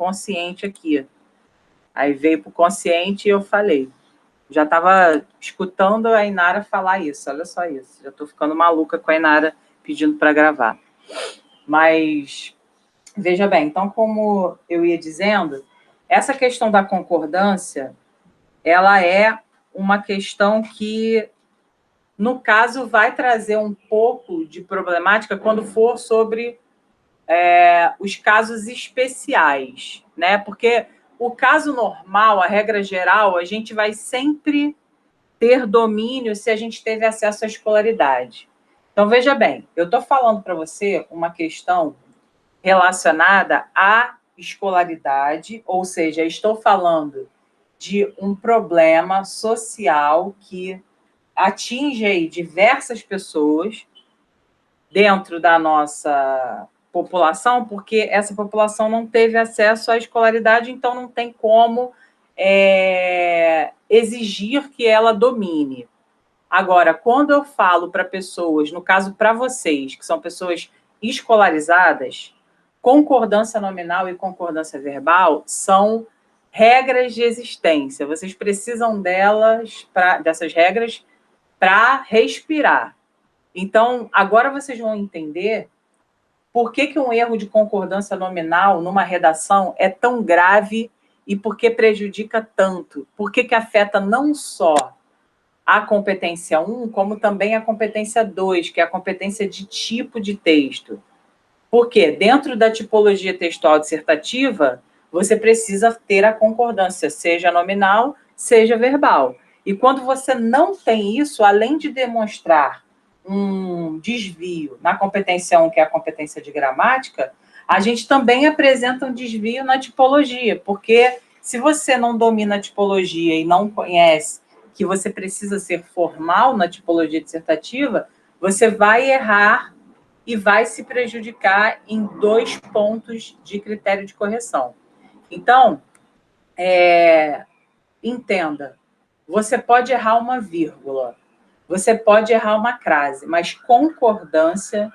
inconsciente aqui. Aí veio para o consciente e eu falei. Já estava escutando a Inara falar isso, olha só isso. Já estou ficando maluca com a Inara pedindo para gravar. Mas, veja bem, então, como eu ia dizendo, essa questão da concordância, ela é uma questão que, no caso, vai trazer um pouco de problemática quando for sobre os casos especiais, né? Porque o caso normal, a regra geral, a gente vai sempre ter domínio se a gente teve acesso à escolaridade. Então, veja bem, eu estou falando para você uma questão relacionada à escolaridade, ou seja, estou falando de um problema social que atinge aí diversas pessoas dentro da nossa população, porque essa população não teve acesso à escolaridade, então não tem como exigir que ela domine. Agora, quando eu falo para pessoas, no caso para vocês, que são pessoas escolarizadas, concordância nominal e concordância verbal são regras de existência. Vocês precisam dessas regras para respirar. Então, agora vocês vão entender por que um erro de concordância nominal numa redação é tão grave e por que prejudica tanto. Por que afeta não só a competência 1, como também a competência 2, que é a competência de tipo de texto. Porque dentro da tipologia textual dissertativa, você precisa ter a concordância, seja nominal, seja verbal. E quando você não tem isso, além de demonstrar um desvio na competência 1, que é a competência de gramática, a gente também apresenta um desvio na tipologia, porque se você não domina a tipologia e não conhece que você precisa ser formal na tipologia dissertativa, você vai errar e vai se prejudicar em 2 pontos de critério de correção. Então, entenda, você pode errar uma vírgula, você pode errar uma crase, mas concordância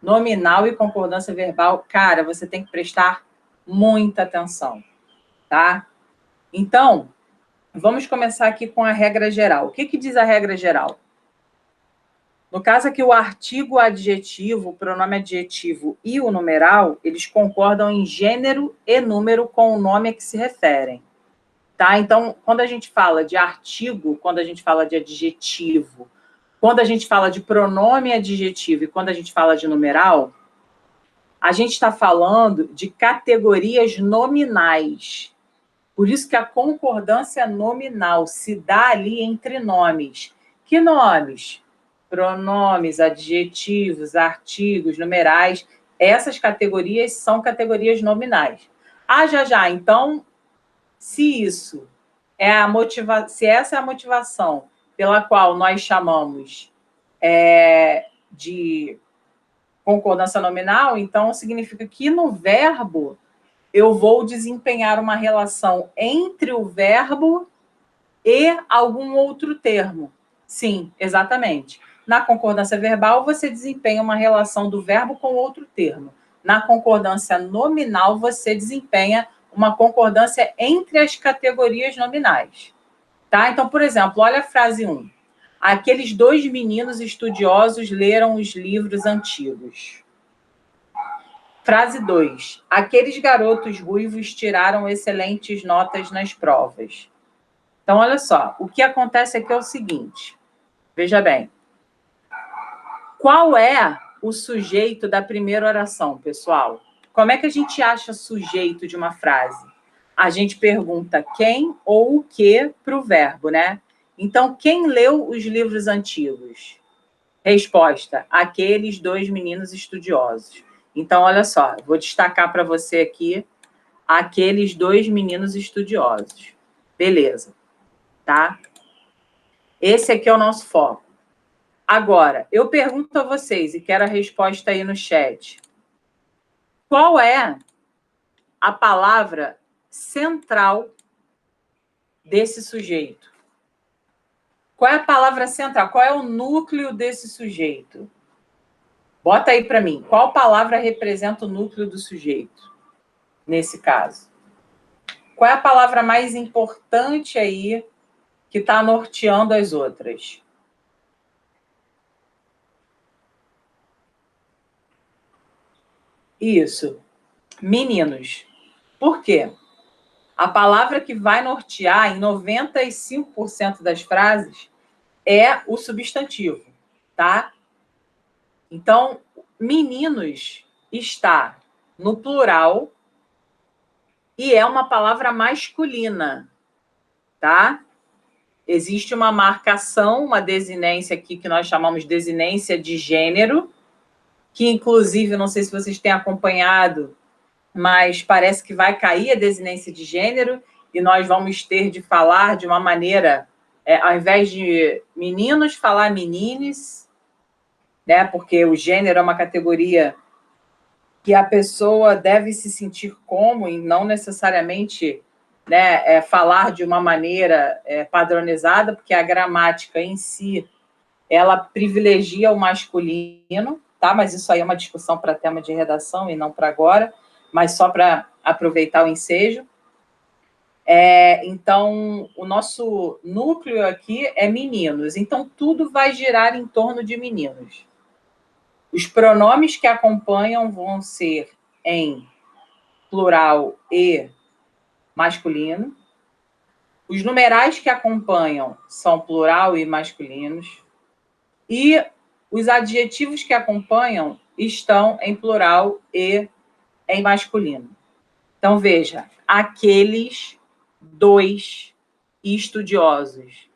nominal e concordância verbal, cara, você tem que prestar muita atenção, tá? Então, vamos começar aqui com a regra geral. O que diz a regra geral? No caso aqui, o artigo adjetivo, o pronome adjetivo e o numeral, eles concordam em gênero e número com o nome a que se referem. Tá? Então, quando a gente fala de artigo, quando a gente fala de adjetivo, quando a gente fala de pronome adjetivo e quando a gente fala de numeral, a gente está falando de categorias nominais. Por isso que a concordância nominal se dá ali entre nomes. Que nomes? Pronomes, adjetivos, artigos, numerais. Essas categorias são categorias nominais. Já. Então, se isso é se essa é a motivação pela qual nós chamamos de concordância nominal, então significa que no verbo eu vou desempenhar uma relação entre o verbo e algum outro termo. Sim, exatamente. Na concordância verbal, você desempenha uma relação do verbo com outro termo. Na concordância nominal, você desempenha uma concordância entre as categorias nominais. Tá? Então, por exemplo, olha a frase 1. Aqueles 2 meninos estudiosos leram os livros antigos. Frase 2. Aqueles garotos ruivos tiraram excelentes notas nas provas. Então, olha só. O que acontece aqui é o seguinte. Veja bem. Qual é o sujeito da primeira oração, pessoal? Como é que a gente acha sujeito de uma frase? A gente pergunta quem ou o que para o verbo, né? Então, quem leu os livros antigos? Resposta, aqueles 2 meninos estudiosos. Então, olha só, vou destacar para você aqui aqueles 2 meninos estudiosos. Beleza, tá? Esse aqui é o nosso foco. Agora, eu pergunto a vocês, e quero a resposta aí no chat. Qual é a palavra central desse sujeito? Qual é a palavra central? Qual é o núcleo desse sujeito? Bota aí para mim. Qual palavra representa o núcleo do sujeito, nesse caso? Qual é a palavra mais importante aí que está norteando as outras? Isso, meninos. Por quê? A palavra que vai nortear em 95% das frases é o substantivo, tá? Então, meninos está no plural e é uma palavra masculina, tá? Existe uma marcação, uma desinência aqui que nós chamamos de desinência de gênero, que inclusive, não sei se vocês têm acompanhado, mas parece que vai cair a desinência de gênero e nós vamos ter de falar de uma maneira, ao invés de meninos, falar menines, né? Porque o gênero é uma categoria que a pessoa deve se sentir como e não necessariamente, né, falar de uma maneira padronizada, porque a gramática em si ela privilegia o masculino, tá? Mas isso aí é uma discussão para tema de redação e não para agora, mas só para aproveitar o ensejo. Então, o nosso núcleo aqui é meninos, então tudo vai girar em torno de meninos. Os pronomes que acompanham vão ser em plural e masculino. Os numerais que acompanham são plural e masculinos. E os adjetivos que acompanham estão em plural e em masculino. Então, veja, aqueles dois estudiosos.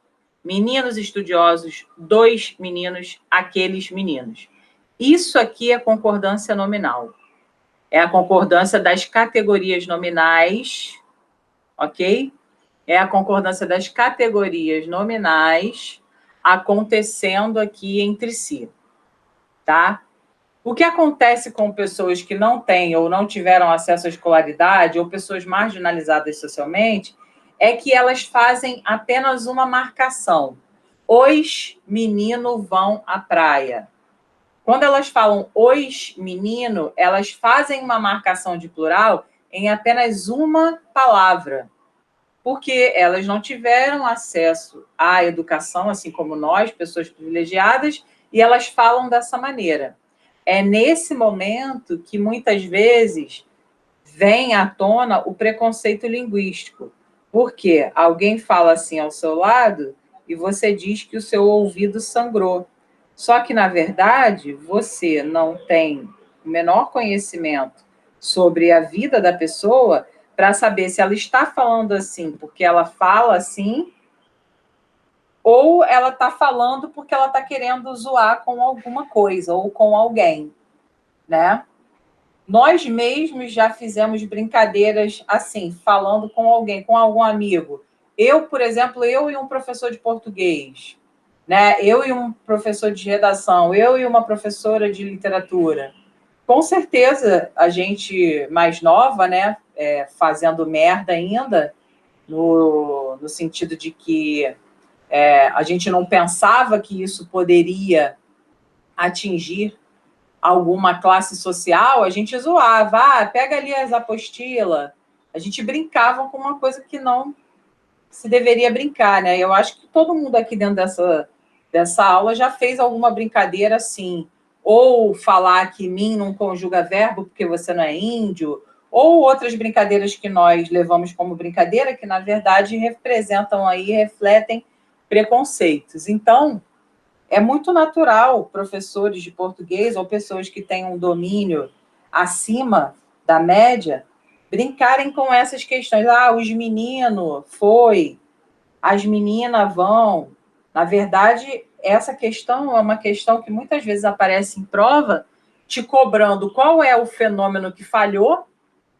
Meninos estudiosos, dois meninos, aqueles meninos. Isso aqui é concordância nominal. É a concordância das categorias nominais, ok? É a concordância das categorias nominais acontecendo aqui entre si, tá? O que acontece com pessoas que não têm ou não tiveram acesso à escolaridade, ou pessoas marginalizadas socialmente, é que elas fazem apenas uma marcação. Os meninos vão à praia. Quando elas falam os menino, elas fazem uma marcação de plural em apenas uma palavra, porque elas não tiveram acesso à educação, assim como nós, pessoas privilegiadas, e elas falam dessa maneira. É nesse momento que, muitas vezes, vem à tona o preconceito linguístico, porque alguém fala assim ao seu lado e você diz que o seu ouvido sangrou. Só que, na verdade, você não tem o menor conhecimento sobre a vida da pessoa para saber se ela está falando assim porque ela fala assim ou ela está falando porque ela está querendo zoar com alguma coisa ou com alguém, né? Nós mesmos já fizemos brincadeiras assim, falando com alguém, com algum amigo. Eu, por exemplo, eu e um professor de português, né? Eu e um professor de redação, eu e uma professora de literatura. Com certeza, a gente mais nova, né? Fazendo merda ainda, no sentido de que a gente não pensava que isso poderia atingir alguma classe social, a gente zoava, pega ali as apostilas. A gente brincava com uma coisa que não se deveria brincar, né? Eu acho que todo mundo aqui dentro dessa aula já fez alguma brincadeira assim, ou falar que mim não conjuga verbo porque você não é índio, ou outras brincadeiras que nós levamos como brincadeira, que na verdade representam aí, refletem preconceitos. Então, é muito natural professores de português ou pessoas que têm um domínio acima da média brincarem com essas questões. Os meninos foi, as meninas vão. Na verdade, essa questão é uma questão que muitas vezes aparece em prova, te cobrando qual é o fenômeno que falhou,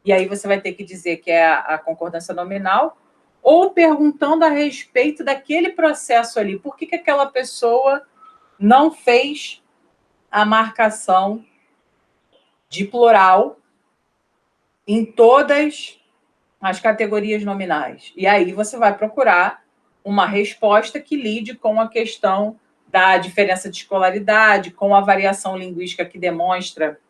e aí você vai ter que dizer que é a concordância nominal, ou perguntando a respeito daquele processo ali. Por que aquela pessoa não fez a marcação de plural em todas as categorias nominais. E aí você vai procurar uma resposta que lide com a questão da diferença de escolaridade, com a variação linguística que demonstra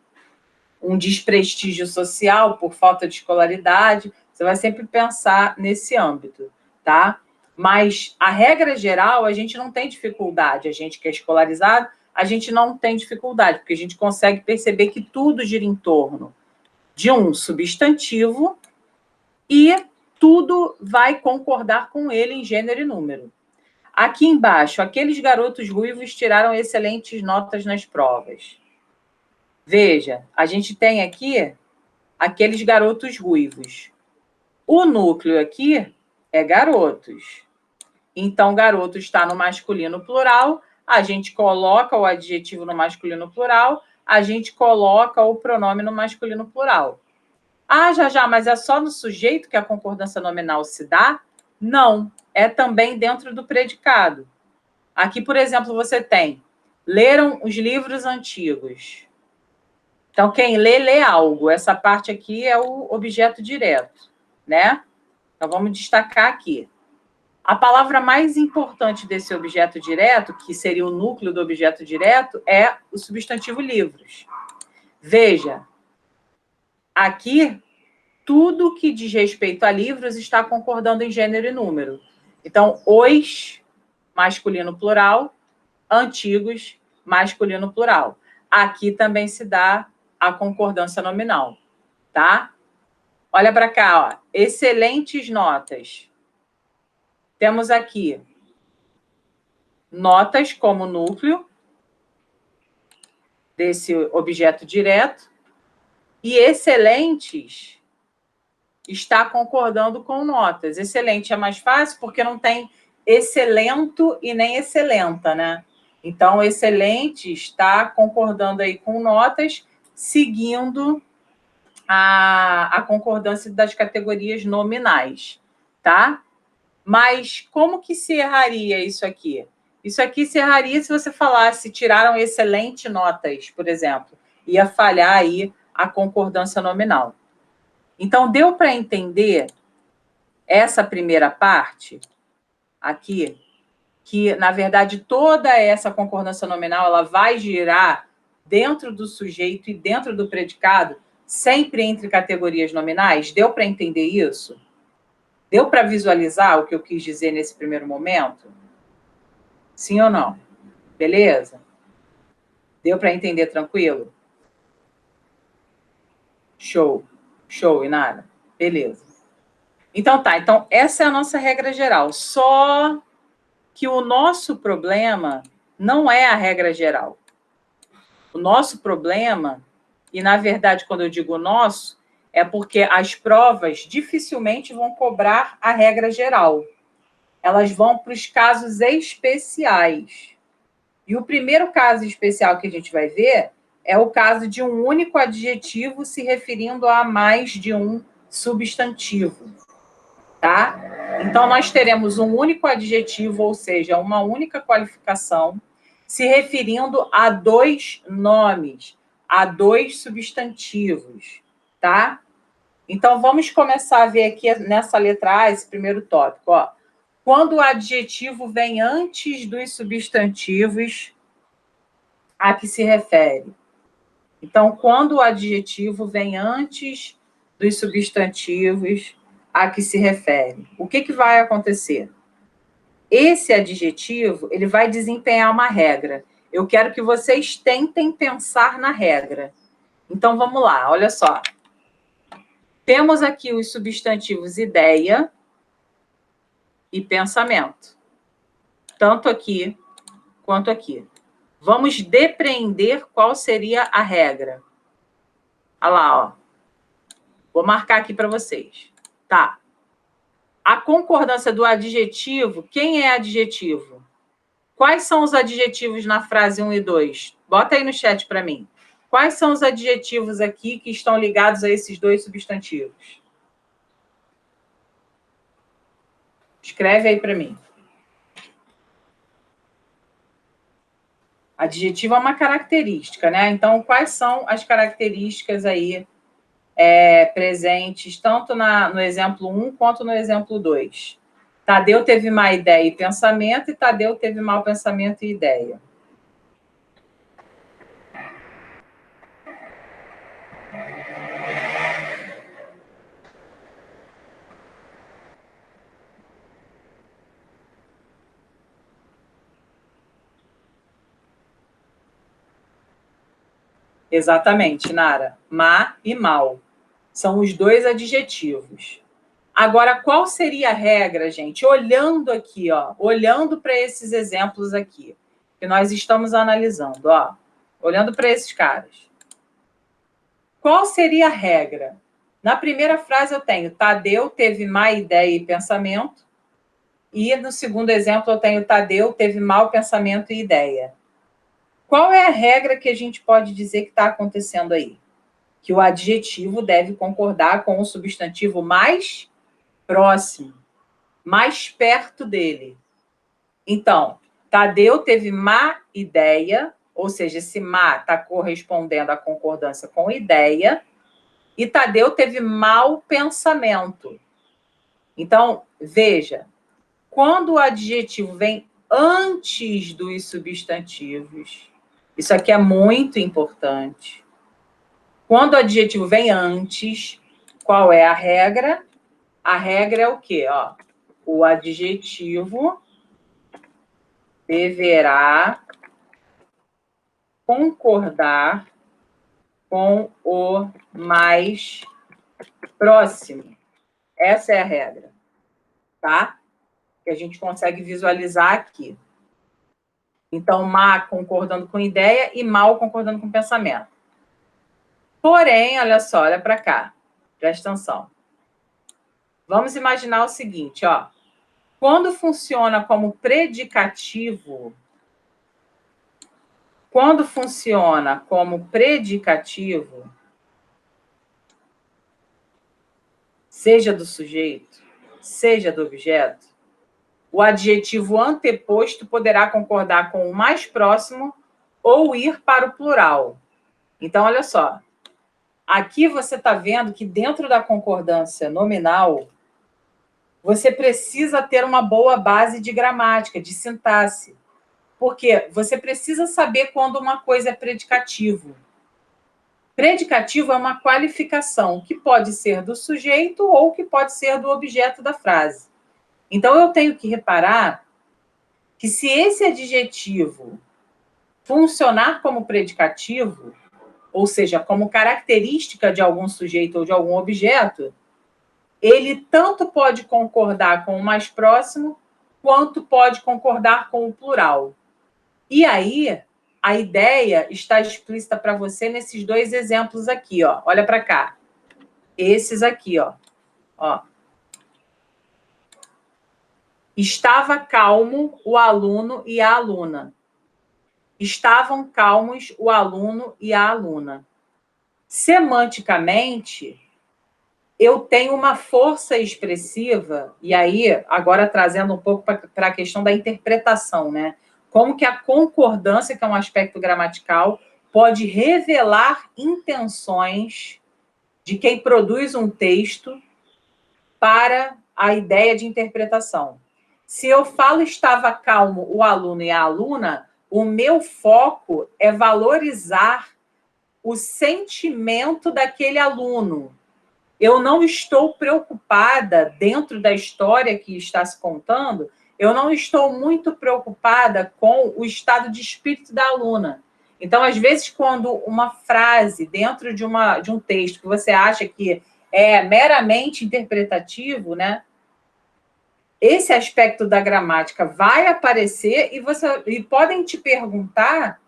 um desprestígio social por falta de escolaridade. Você vai sempre pensar nesse âmbito, tá? Mas a regra geral, a gente não tem dificuldade. A gente que é escolarizado, a gente não tem dificuldade, porque a gente consegue perceber que tudo gira em torno de um substantivo e tudo vai concordar com ele em gênero e número. Aqui embaixo, aqueles garotos ruivos tiraram excelentes notas nas provas. Veja, a gente tem aqui aqueles garotos ruivos. O núcleo aqui é garotos. Então, garoto está no masculino plural, a gente coloca o adjetivo no masculino plural, a gente coloca o pronome no masculino plural. Ah, já, mas é só no sujeito que a concordância nominal se dá? Não, é também dentro do predicado. Aqui, por exemplo, você tem leram os livros antigos. Então, quem lê, lê algo. Essa parte aqui é o objeto direto, né? Então, vamos destacar aqui. A palavra mais importante desse objeto direto, que seria o núcleo do objeto direto, é o substantivo livros. Veja, aqui, tudo que diz respeito a livros está concordando em gênero e número. Então, os, masculino plural, antigos, masculino plural. Aqui também se dá a concordância nominal, tá? Olha para cá, ó. Excelentes notas. Temos aqui notas como núcleo desse objeto direto e excelentes está concordando com notas. Excelente é mais fácil porque não tem excelento e nem excelenta, né? Então, excelente está concordando aí com notas, seguindo a concordância das categorias nominais, tá? Mas como que se erraria isso aqui? Isso aqui se erraria se você falasse tiraram excelente notas, por exemplo. Ia falhar aí a concordância nominal. Então, deu para entender essa primeira parte aqui, que, na verdade, toda essa concordância nominal ela vai girar dentro do sujeito e dentro do predicado, sempre entre categorias nominais? Deu para entender isso? Deu para visualizar o que eu quis dizer nesse primeiro momento? Sim ou não? Beleza? Deu para entender tranquilo? Show. Show, Inara. Beleza. Então tá, então essa é a nossa regra geral. Só que o nosso problema não é a regra geral. O nosso problema, e na verdade quando eu digo nosso, é porque as provas dificilmente vão cobrar a regra geral. Elas vão para os casos especiais. E o primeiro caso especial que a gente vai ver é o caso de um único adjetivo se referindo a mais de um substantivo, tá? Então, nós teremos um único adjetivo, ou seja, uma única qualificação, se referindo a dois nomes, a dois substantivos, tá? Então, vamos começar a ver aqui nessa letra A, esse primeiro tópico, ó. Quando o adjetivo vem antes dos substantivos a que se refere. Então, quando o adjetivo vem antes dos substantivos a que se refere, o que vai acontecer? Esse adjetivo, ele vai desempenhar uma regra. Eu quero que vocês tentem pensar na regra. Então, vamos lá, olha só. Temos aqui os substantivos ideia e pensamento. Tanto aqui quanto aqui. Vamos depreender qual seria a regra. Olha lá, ó. Vou marcar aqui para vocês. Tá. A concordância do adjetivo, quem é adjetivo? Quais são os adjetivos na frase 1 e 2? Bota aí no chat para mim. Quais são os adjetivos aqui que estão ligados a esses dois substantivos? Escreve aí para mim. Adjetivo é uma característica, né? Então, quais são as características aí presentes tanto no exemplo 1 quanto no exemplo 2? Tadeu teve má ideia e pensamento, e Tadeu teve mau pensamento e ideia. Exatamente, Nara. Má e mal. São os dois adjetivos. Agora, qual seria a regra, gente? Olhando aqui, ó, olhando para esses exemplos aqui, que nós estamos analisando, ó, olhando para esses caras. Qual seria a regra? Na primeira frase eu tenho Tadeu teve má ideia e pensamento, e no segundo exemplo eu tenho Tadeu teve mau pensamento e ideia. Qual é a regra que a gente pode dizer que está acontecendo aí? Que o adjetivo deve concordar com o substantivo mais próximo, mais perto dele. Então, Tadeu teve má ideia, ou seja, esse má está correspondendo à concordância com ideia, e Tadeu teve mau pensamento. Então, veja, quando o adjetivo vem antes dos substantivos, isso aqui é muito importante. Quando o adjetivo vem antes, qual é a regra? A regra é o quê? Ó, o adjetivo deverá concordar com o mais próximo. Essa é a regra, tá? Que a gente consegue visualizar aqui. Então, má concordando com ideia e mal concordando com pensamento. Porém, olha só, olha para cá. Presta atenção. Vamos imaginar o seguinte, ó. Quando funciona como predicativo, seja do sujeito, seja do objeto, o adjetivo anteposto poderá concordar com o mais próximo ou ir para o plural. Então, olha só. Aqui você está vendo que dentro da concordância nominal, você precisa ter uma boa base de gramática, de sintaxe. Porque você precisa saber quando uma coisa é predicativo. Predicativo é uma qualificação que pode ser do sujeito ou que pode ser do objeto da frase. Então, eu tenho que reparar que se esse adjetivo funcionar como predicativo, ou seja, como característica de algum sujeito ou de algum objeto, ele tanto pode concordar com o mais próximo, quanto pode concordar com o plural. E aí, a ideia está explícita para você nesses dois exemplos aqui, ó. Olha para cá. Esses aqui, ó. Ó. Estava calmo o aluno e a aluna. Estavam calmos o aluno e a aluna. Semanticamente, eu tenho uma força expressiva, e aí, agora trazendo um pouco para a questão da interpretação, né? Como que a concordância, que é um aspecto gramatical, pode revelar intenções de quem produz um texto para a ideia de interpretação. Se eu falo estava calmo o aluno e a aluna, o meu foco é valorizar o sentimento daquele aluno. Eu não estou preocupada, dentro da história que está se contando, eu não estou muito preocupada com o estado de espírito da aluna. Então, às vezes, quando uma frase dentro de um texto que você acha que é meramente interpretativo, né? Esse aspecto da gramática vai aparecer e podem te perguntar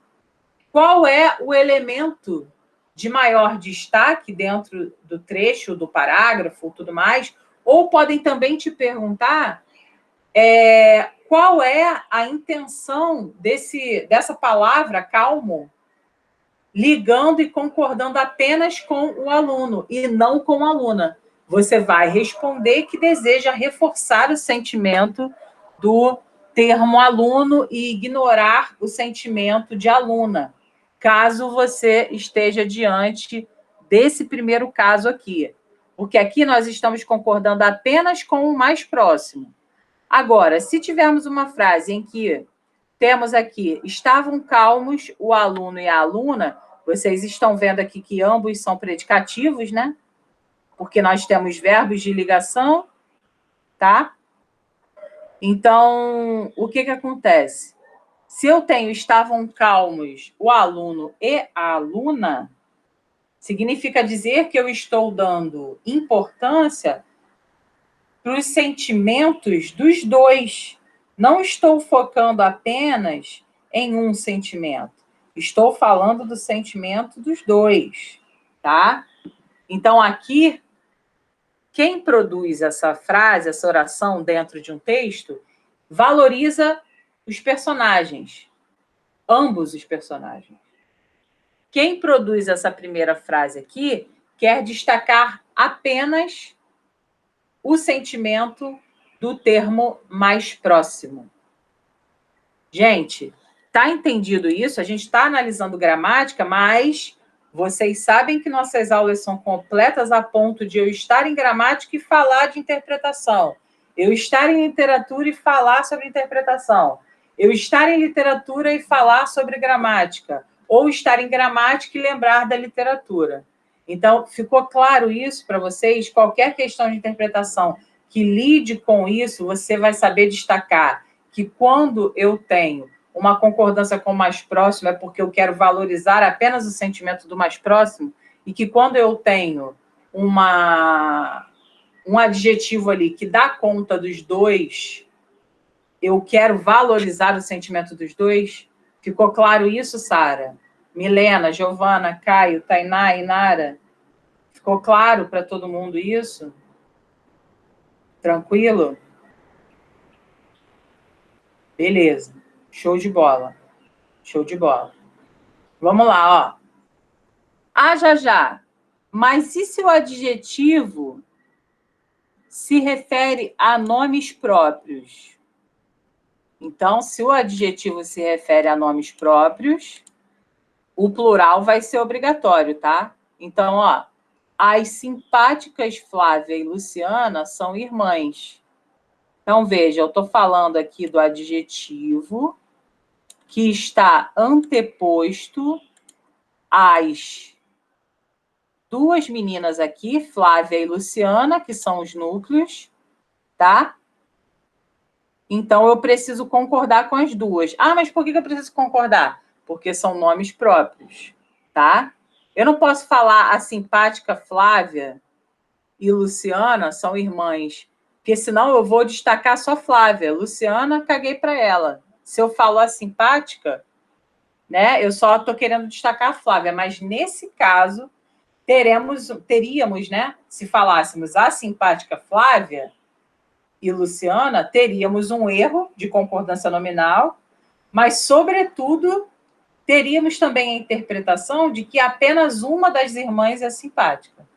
qual é o elemento de maior destaque dentro do trecho, do parágrafo, tudo mais, ou podem também te perguntar qual é a intenção dessa palavra calmo, ligando e concordando apenas com o aluno e não com a aluna. Você vai responder que deseja reforçar o sentimento do termo aluno e ignorar o sentimento de aluna, caso você esteja diante desse primeiro caso aqui. Porque aqui nós estamos concordando apenas com o mais próximo. Agora, se tivermos uma frase em que temos aqui, estavam calmos o aluno e a aluna, vocês estão vendo aqui que ambos são predicativos, né? Porque nós temos verbos de ligação, tá? Então, o que acontece? Se eu tenho estavam calmos o aluno e a aluna, Significa dizer que eu estou dando importância para os sentimentos dos dois. Não estou focando apenas em um sentimento. Estou falando do sentimento dos dois, tá? Então, aqui, quem produz essa frase, essa oração dentro de um texto, valoriza os personagens, ambos os personagens. Quem produz essa primeira frase aqui quer destacar apenas o sentimento do termo mais próximo. Gente, tá entendido isso? A gente está analisando gramática, mas vocês sabem que nossas aulas são completas a ponto de eu estar em gramática e falar de interpretação. Eu estar em literatura e falar sobre interpretação. Eu estar em literatura e falar sobre gramática. Ou estar em gramática e lembrar da literatura. Então, ficou claro isso para vocês? Qualquer questão de interpretação que lide com isso, você vai saber destacar que quando eu tenho uma concordância com o mais próximo é porque eu quero valorizar apenas o sentimento do mais próximo, e que quando eu tenho um adjetivo ali que dá conta dos dois, eu quero valorizar o sentimento dos dois. Ficou claro isso, Sara? Milena, Giovana, Caio, Tainá, Inara? Ficou claro para todo mundo isso? Tranquilo? Beleza. Show de bola. Show de bola. Vamos lá, ó. Ah, já. Mas e se o adjetivo se refere a nomes próprios? Então, se o adjetivo se refere a nomes próprios, o plural vai ser obrigatório, tá? Então, ó, as simpáticas Flávia e Luciana são irmãs. Então, veja, eu estou falando aqui do adjetivo que está anteposto às duas meninas aqui, Flávia e Luciana, que são os núcleos, tá? Então, eu preciso concordar com as duas. Ah, mas por que eu preciso concordar? Porque são nomes próprios, tá? Eu não posso falar a simpática Flávia e Luciana são irmãs, porque senão eu vou destacar só Flávia. Luciana, caguei para ela. Se eu falo a simpática, né, eu só estou querendo destacar a Flávia, mas nesse caso, teríamos, né, se falássemos a simpática Flávia e Luciana, teríamos um erro de concordância nominal, mas, sobretudo, teríamos também a interpretação de que apenas uma das irmãs é simpática,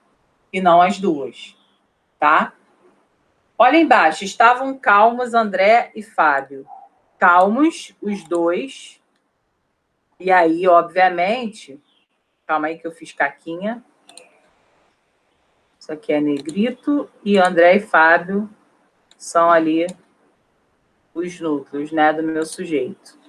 e não as duas, tá? Olha embaixo, estavam calmos André e Fábio. Calmos, os dois. E aí, obviamente, calma aí que eu fiz caquinha. Isso aqui é negrito, e André e Fábio são ali os núcleos, né, do meu sujeito.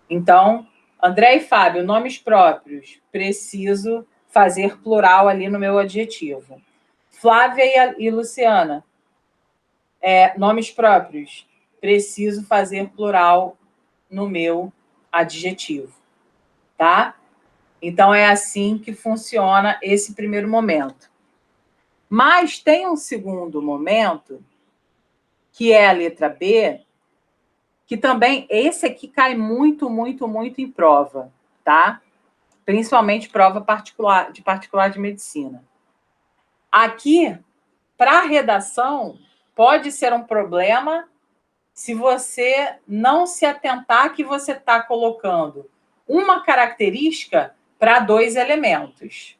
Então, André e Fábio, nomes próprios, preciso fazer plural ali no meu adjetivo. Flávia e Luciana, nomes próprios, preciso fazer plural no meu adjetivo, tá? Então, é assim que funciona esse primeiro momento. Mas tem um segundo momento, que é a letra B, que também, esse aqui cai muito, muito, muito em prova, tá? Principalmente prova particular de medicina. Aqui, para a redação, pode ser um problema se você não se atentar que você está colocando uma característica para dois elementos,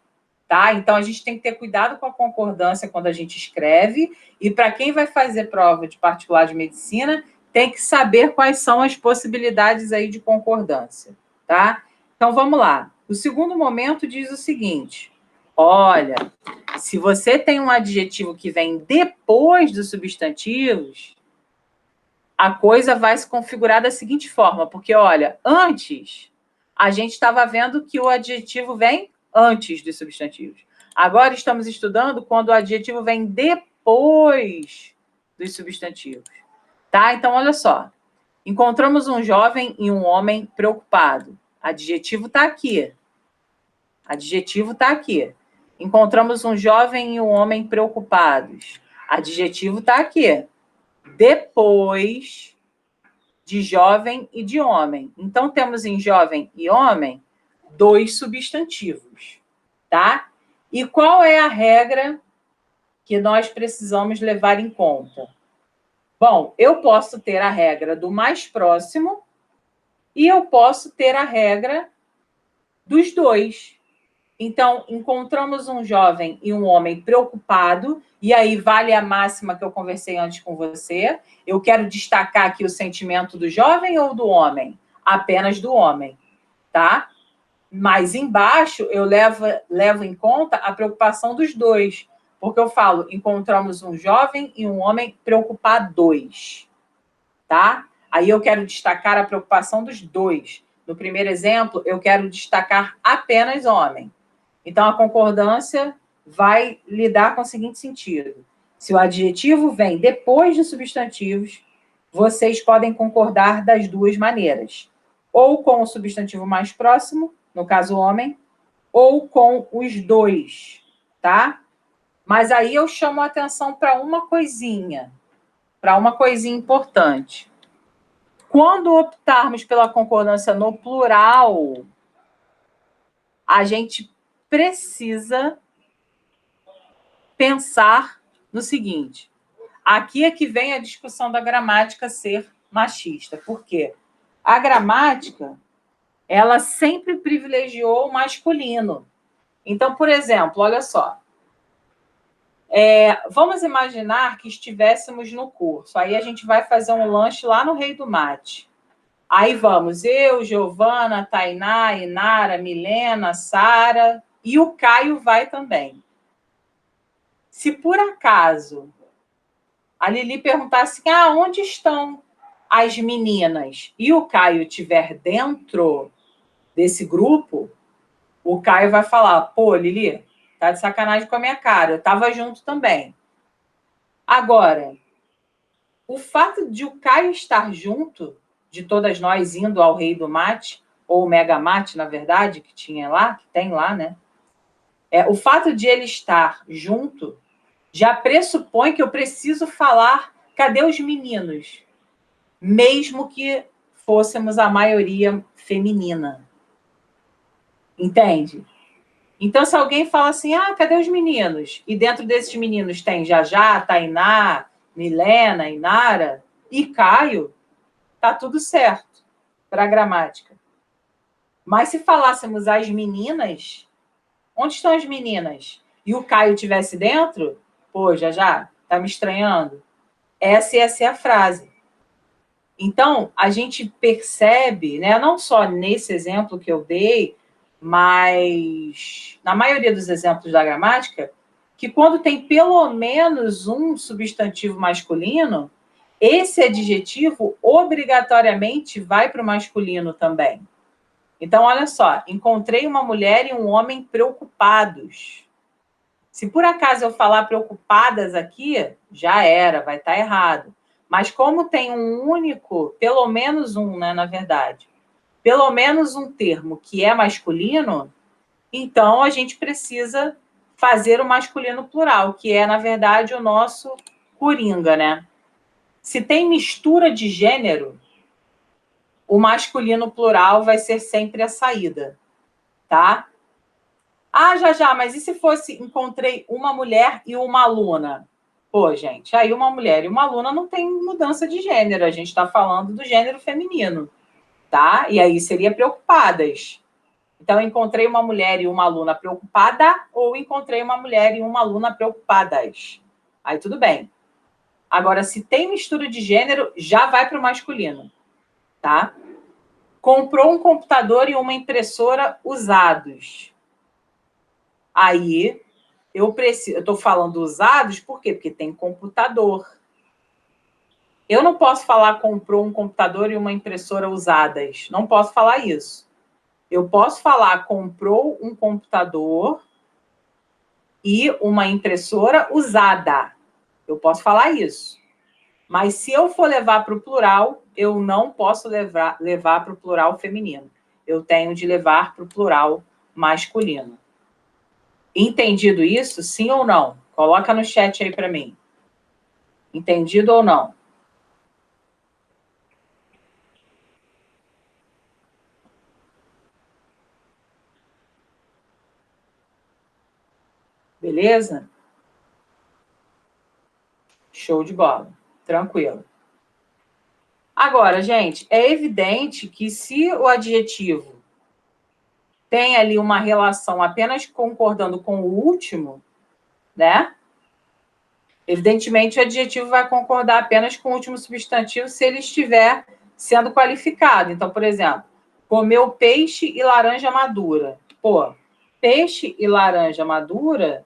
tá? Então, a gente tem que ter cuidado com a concordância quando a gente escreve, e para quem vai fazer prova de particular de medicina, tem que saber quais são as possibilidades aí de concordância, tá? Então, vamos lá. O segundo momento diz o seguinte: olha, se você tem um adjetivo que vem depois dos substantivos, a coisa vai se configurar da seguinte forma, porque, olha, antes a gente estava vendo que o adjetivo vem antes dos substantivos. Agora estamos estudando quando o adjetivo vem depois dos substantivos. Tá? Então, olha só. Encontramos um jovem e um homem preocupado. Adjetivo está aqui. Adjetivo está aqui. Encontramos um jovem e um homem preocupados. Adjetivo está aqui. Depois de jovem e de homem. Então, temos em jovem e homem 2 substantivos, tá? E qual é a regra que nós precisamos levar em conta? Bom, eu posso ter a regra do mais próximo e eu posso ter a regra dos dois. Então, encontramos um jovem e um homem preocupado, e aí vale a máxima que eu conversei antes com você. Eu quero destacar aqui o sentimento do jovem ou do homem? Apenas do homem, tá? Mas embaixo eu levo em conta a preocupação dos dois, porque eu falo, encontramos um jovem e um homem preocupados, tá? Aí eu quero destacar a preocupação dos dois. No primeiro exemplo, eu quero destacar apenas homem. Então, a concordância vai lidar com o seguinte sentido. Se o adjetivo vem depois de substantivos, vocês podem concordar das duas maneiras. Ou com o substantivo mais próximo, no caso homem, ou com os dois, tá? Mas aí eu chamo a atenção para uma coisinha importante. Quando optarmos pela concordância no plural, a gente precisa pensar no seguinte. Aqui é que vem a discussão da gramática ser machista. Por quê? A gramática, ela sempre privilegiou o masculino. Então, por exemplo, olha só. Vamos imaginar que estivéssemos no curso. Aí a gente vai fazer um lanche lá no Rei do Mate. Aí vamos, eu, Giovana, Tainá, Inara, Milena, Sara e o Caio vai também. Se por acaso a Lili perguntasse assim, onde estão as meninas? E o Caio estiver dentro desse grupo, o Caio vai falar, pô, Lili, tá de sacanagem com a minha cara, eu estava junto também. Agora, o fato de o Caio estar junto, de todas nós indo ao Rei do Mate, ou Mega Mate, na verdade, que tinha lá, que tem lá, né? O fato de ele estar junto já pressupõe que eu preciso falar, cadê os meninos? Mesmo que fôssemos a maioria feminina. Entende? Então, se alguém fala assim, cadê os meninos? E dentro desses meninos tem Jajá, Tainá, Milena, Inara e Caio, tá tudo certo para a gramática. Mas se falássemos as meninas, onde estão as meninas? E o Caio estivesse dentro, pô, Jajá, tá me estranhando? Essa ia ser a frase. Então, a gente percebe, né, não só nesse exemplo que eu dei, mas na maioria dos exemplos da gramática, que quando tem pelo menos um substantivo masculino, esse adjetivo obrigatoriamente vai para o masculino também. Então, olha só, encontrei uma mulher e um homem preocupados. Se por acaso eu falar preocupadas aqui, já era, vai estar errado. Mas como tem um único, pelo menos um, né, na verdade, pelo menos um termo que é masculino, então a gente precisa fazer o masculino plural, que é, na verdade, o nosso coringa, né? Se tem mistura de gênero, o masculino plural vai ser sempre a saída, tá? Já, mas e se fosse encontrei uma mulher e uma aluna? Pô, gente, aí uma mulher e uma aluna não tem mudança de gênero, a gente está falando do gênero feminino, tá? E aí seria preocupadas. Então, encontrei uma mulher e uma aluna preocupada ou encontrei uma mulher e uma aluna preocupadas. Aí tudo bem. Agora, se tem mistura de gênero, já vai para o masculino, tá? Comprou um computador e uma impressora usados. Aí, eu estou falando usados, por quê? Porque tem computador. Eu não posso falar comprou um computador e uma impressora usadas. Não posso falar isso. Eu posso falar comprou um computador e uma impressora usada. Eu posso falar isso. Mas se eu for levar para o plural, eu não posso levar para o plural feminino. Eu tenho de levar para o plural masculino. Entendido isso? Sim ou não? Coloca no chat aí para mim. Entendido ou não? Beleza? Show de bola. Tranquilo. Agora, gente, é evidente que se o adjetivo tem ali uma relação apenas concordando com o último, né? Evidentemente, o adjetivo vai concordar apenas com o último substantivo se ele estiver sendo qualificado. Então, por exemplo, comeu peixe e laranja madura. Pô, peixe e laranja madura,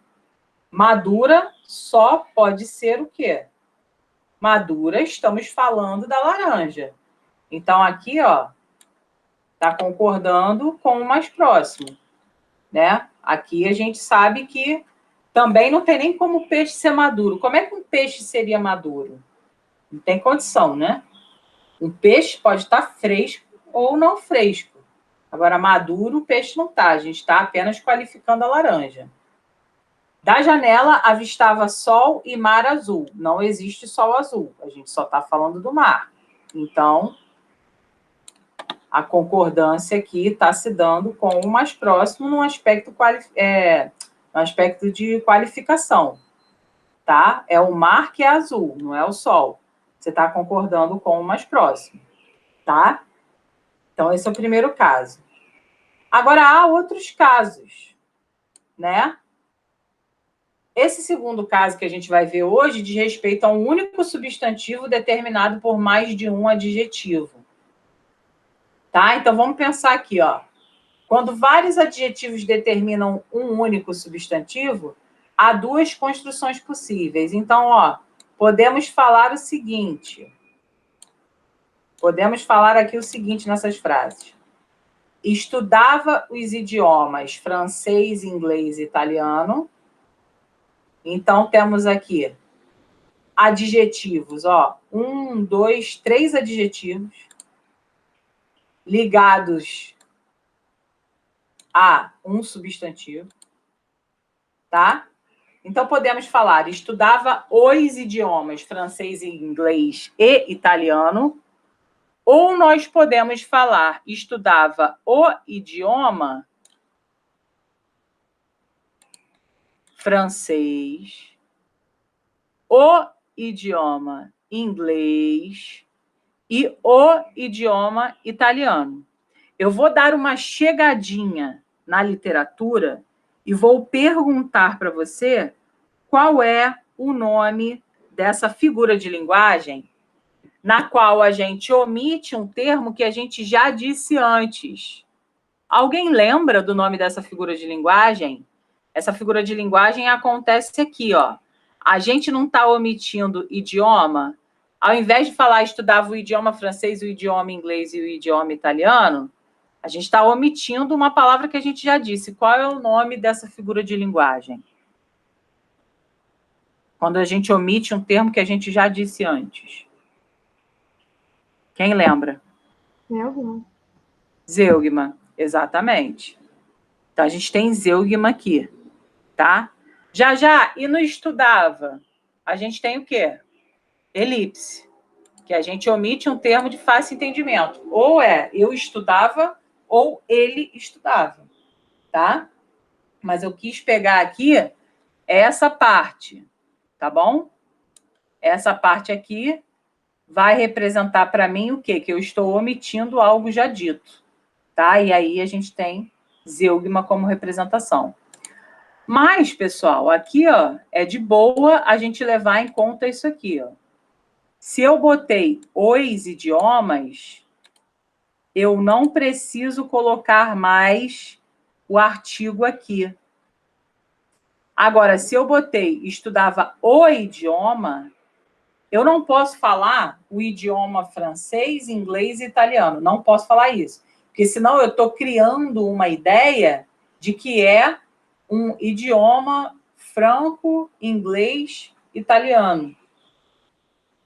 madura só pode ser o quê? Madura, estamos falando da laranja. Então, aqui, ó, está concordando com o mais próximo, né? Aqui a gente sabe que também não tem nem como o peixe ser maduro. Como é que um peixe seria maduro? Não tem condição, né? Um peixe pode estar fresco ou não fresco. Agora, maduro, o peixe não está. A gente está apenas qualificando a laranja. Da janela, avistava sol e mar azul. Não existe sol azul. A gente só está falando do mar. Então, a concordância aqui está se dando com o mais próximo no aspecto, no aspecto de qualificação. Tá? É o mar que é azul, não é o sol. Você está concordando com o mais próximo. Tá? Então, esse é o primeiro caso. Agora, há outros casos, né? Esse segundo caso que a gente vai ver hoje diz respeito a um único substantivo determinado por mais de um adjetivo. Tá? Então, vamos pensar aqui, ó. Quando vários adjetivos determinam um único substantivo, há duas construções possíveis. Então, ó, podemos falar o seguinte. Podemos falar aqui o seguinte nessas frases. Estudava os idiomas francês, inglês e italiano. Então, temos aqui adjetivos, ó. 1, 2, 3 adjetivos ligados a um substantivo, tá? Então, podemos falar, estudava os idiomas francês, inglês e italiano, ou nós podemos falar, estudava o idioma francês, o idioma inglês e o idioma italiano. Eu vou dar uma chegadinha na literatura e vou perguntar para você qual é o nome dessa figura de linguagem na qual a gente omite um termo que a gente já disse antes. Alguém lembra do nome dessa figura de linguagem? Essa figura de linguagem acontece aqui, ó. A gente não está omitindo idioma. Ao invés de falar estudava o idioma francês, o idioma inglês e o idioma italiano, a gente está omitindo uma palavra que a gente já disse. Qual é o nome dessa figura de linguagem? Quando a gente omite um termo que a gente já disse antes. Quem lembra? Zeugma. Zeugma, exatamente. Então, a gente tem zeugma aqui, tá? Já, e no estudava, a gente tem o quê? Elipse, que a gente omite um termo de fácil entendimento. Ou é eu estudava, ou ele estudava, tá? Mas eu quis pegar aqui essa parte, tá bom? Essa parte aqui vai representar para mim o quê? Que eu estou omitindo algo já dito, tá? E aí a gente tem zeugma como representação. Mas, pessoal, aqui, ó, é de boa a gente levar em conta isso aqui, ó. Se eu botei os idiomas, eu não preciso colocar mais o artigo aqui. Agora, se eu botei estudava o idioma, eu não posso falar o idioma francês, inglês e italiano. Não posso falar isso. Porque senão eu estou criando uma ideia de que é um idioma franco, inglês, italiano.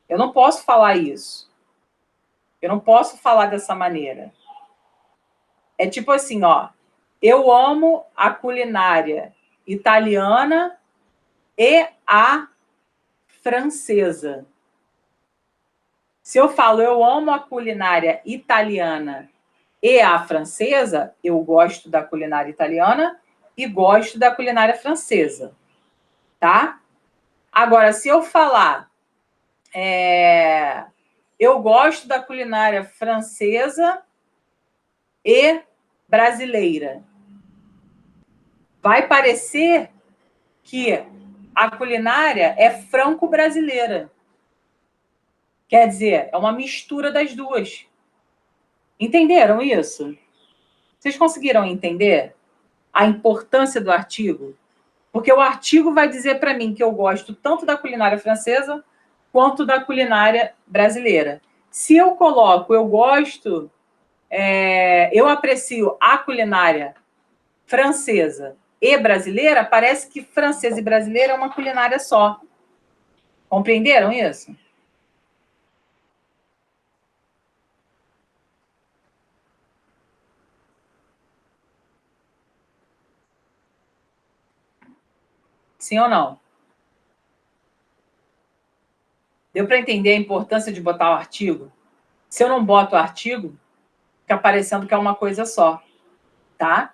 Eu não posso falar isso. Eu não posso falar dessa maneira. É tipo assim, ó. Eu amo a culinária italiana e a francesa. Se eu falo eu amo a culinária italiana e a francesa, eu gosto da culinária italiana e gosto da culinária francesa, tá? Agora, se eu falar eu gosto da culinária francesa e brasileira, vai parecer que a culinária é franco-brasileira. Quer dizer, é uma mistura das duas. Entenderam isso? Vocês conseguiram entender a importância do artigo? Porque o artigo vai dizer para mim que eu gosto tanto da culinária francesa quanto da culinária brasileira. Se eu coloco, eu gosto, eu aprecio a culinária francesa e brasileira, parece que francesa e brasileira é uma culinária só. Compreenderam isso? Sim ou não? Deu para entender a importância de botar o artigo? Se eu não boto o artigo, fica parecendo que é uma coisa só, tá?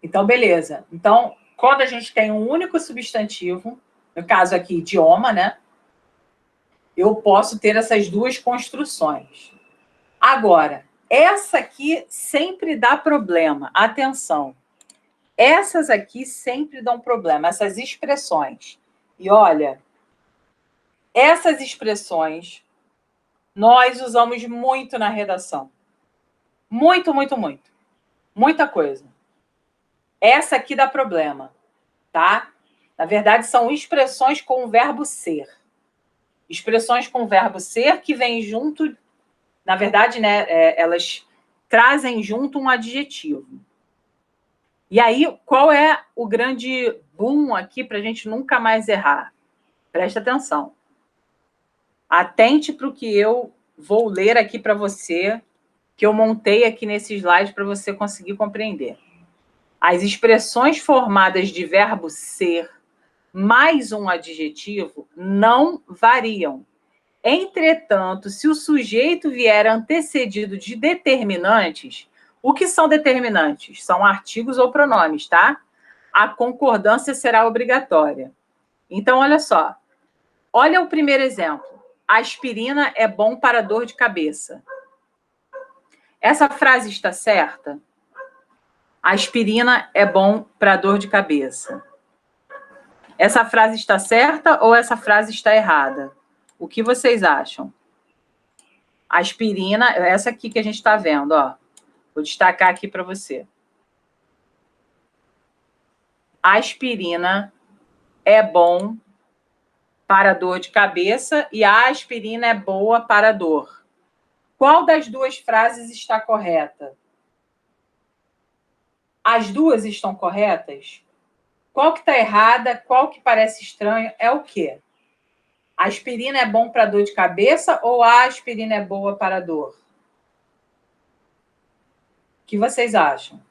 Então, beleza. Então, quando a gente tem um único substantivo, no caso aqui, idioma, né? Eu posso ter essas duas construções. Agora, essa aqui sempre dá problema. Atenção. Essas aqui sempre dão problema, essas expressões. E olha, essas expressões nós usamos muito na redação. Muito, muito, muito. Muita coisa. Essa aqui dá problema, tá? Na verdade, são expressões com o verbo ser. Expressões com o verbo ser que vêm junto, na verdade, né, elas trazem junto um adjetivo. E aí, qual é o grande boom aqui para a gente nunca mais errar? Presta atenção. Atente para o que eu vou ler aqui para você, que eu montei aqui nesse slide para você conseguir compreender. As expressões formadas de verbo ser mais um adjetivo não variam. Entretanto, se o sujeito vier antecedido de determinantes, o que são determinantes? São artigos ou pronomes, tá? A concordância será obrigatória. Então, olha só. Olha o primeiro exemplo. A aspirina é bom para dor de cabeça. Essa frase está certa? A aspirina é bom para dor de cabeça. Essa frase está certa ou essa frase está errada? O que vocês acham? A aspirina, essa aqui que a gente está vendo, ó. Vou destacar aqui para você. A aspirina é bom para dor de cabeça e a aspirina é boa para dor. Qual das duas frases está correta? As duas estão corretas? Qual que está errada? Qual que parece estranho? É o quê? A aspirina é bom para dor de cabeça ou a aspirina é boa para dor? O que vocês acham?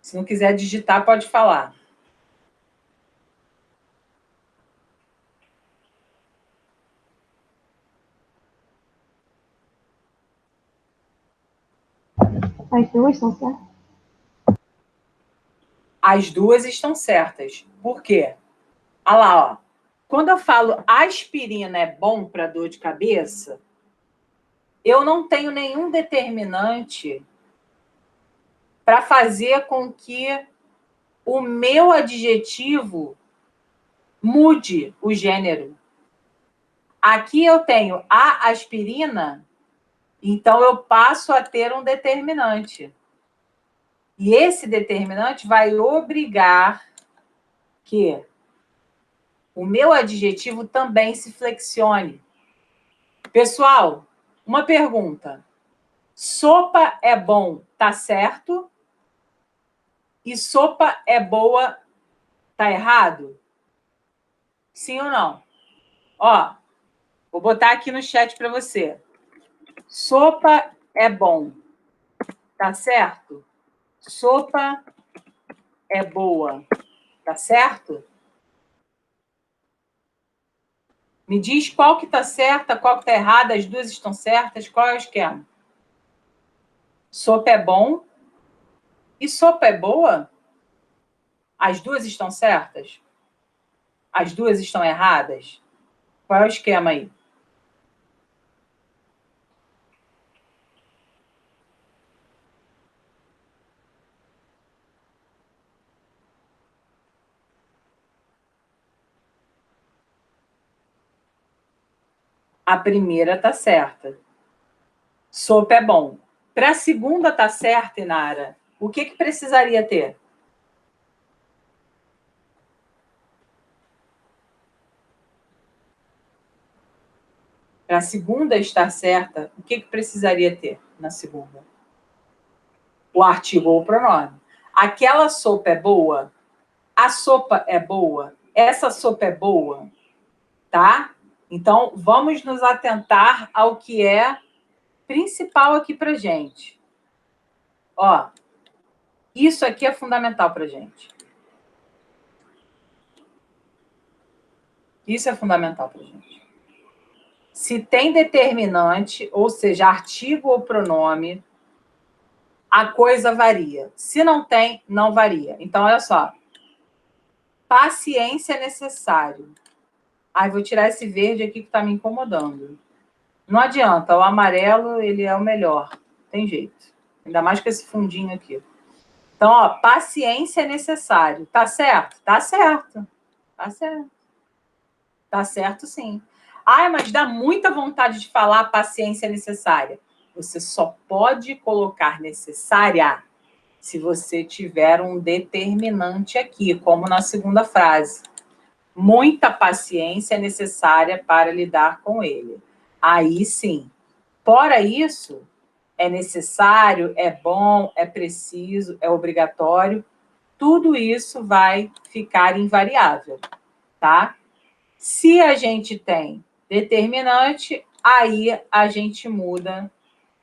Se não quiser digitar, pode falar. As duas estão certas? As duas estão certas. Por quê? Olha lá, ó. Quando eu falo aspirina é bom para dor de cabeça, eu não tenho nenhum determinante para fazer com que o meu adjetivo mude o gênero. Aqui eu tenho a aspirina, então eu passo a ter um determinante. E esse determinante vai obrigar que o meu adjetivo também se flexione. Pessoal, uma pergunta. Sopa é bom, tá certo? E sopa é boa, tá errado? Sim ou não? Ó, vou botar aqui no chat para você. Sopa é bom, tá certo? Sopa é boa. Tá certo? Me diz qual que tá certa, qual que tá errada, as duas estão certas, qual é o esquema? Sopa é bom e sopa é boa? As duas estão certas? As duas estão erradas? Qual é o esquema aí? A primeira tá certa. Sopa é bom. Para a segunda tá certa, Inara, o que precisaria ter? Para a segunda estar certa, o que precisaria ter na segunda? O artigo ou o pronome. Aquela sopa é boa? A sopa é boa? Essa sopa é boa? Tá? Então, vamos nos atentar ao que é principal aqui para gente. Ó, isso aqui é fundamental para gente. Isso é fundamental para gente. Se tem determinante, ou seja, artigo ou pronome, a coisa varia. Se não tem, não varia. Então, olha só. Paciência é necessário. Ai, vou tirar esse verde aqui que está me incomodando. Não adianta, o amarelo, ele é o melhor. Tem jeito. Ainda mais com esse fundinho aqui. Então, ó, paciência é necessário. Tá certo? Tá certo. Tá certo. Tá certo, sim. Ai, mas dá muita vontade de falar paciência é necessária. Você só pode colocar necessária se você tiver um determinante aqui, como na segunda frase. Muita paciência é necessária para lidar com ele. Aí sim. Fora isso, é necessário, é bom, é preciso, é obrigatório. Tudo isso vai ficar invariável, tá? Se a gente tem determinante, aí a gente muda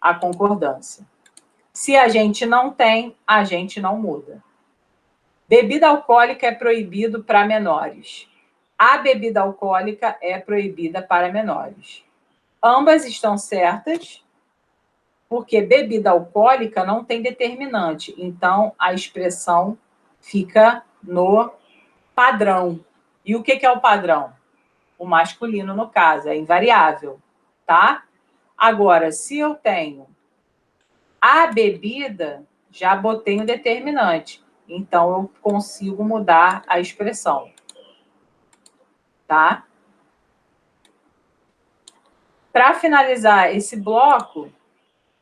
a concordância. Se a gente não tem, a gente não muda. Bebida alcoólica é proibido para menores. A bebida alcoólica é proibida para menores. Ambas estão certas, porque bebida alcoólica não tem determinante. Então, a expressão fica no padrão. E o que é o padrão? O masculino, no caso, é invariável, tá? Agora, se eu tenho a bebida, já botei um determinante. Então, eu consigo mudar a expressão, tá? Para finalizar esse bloco,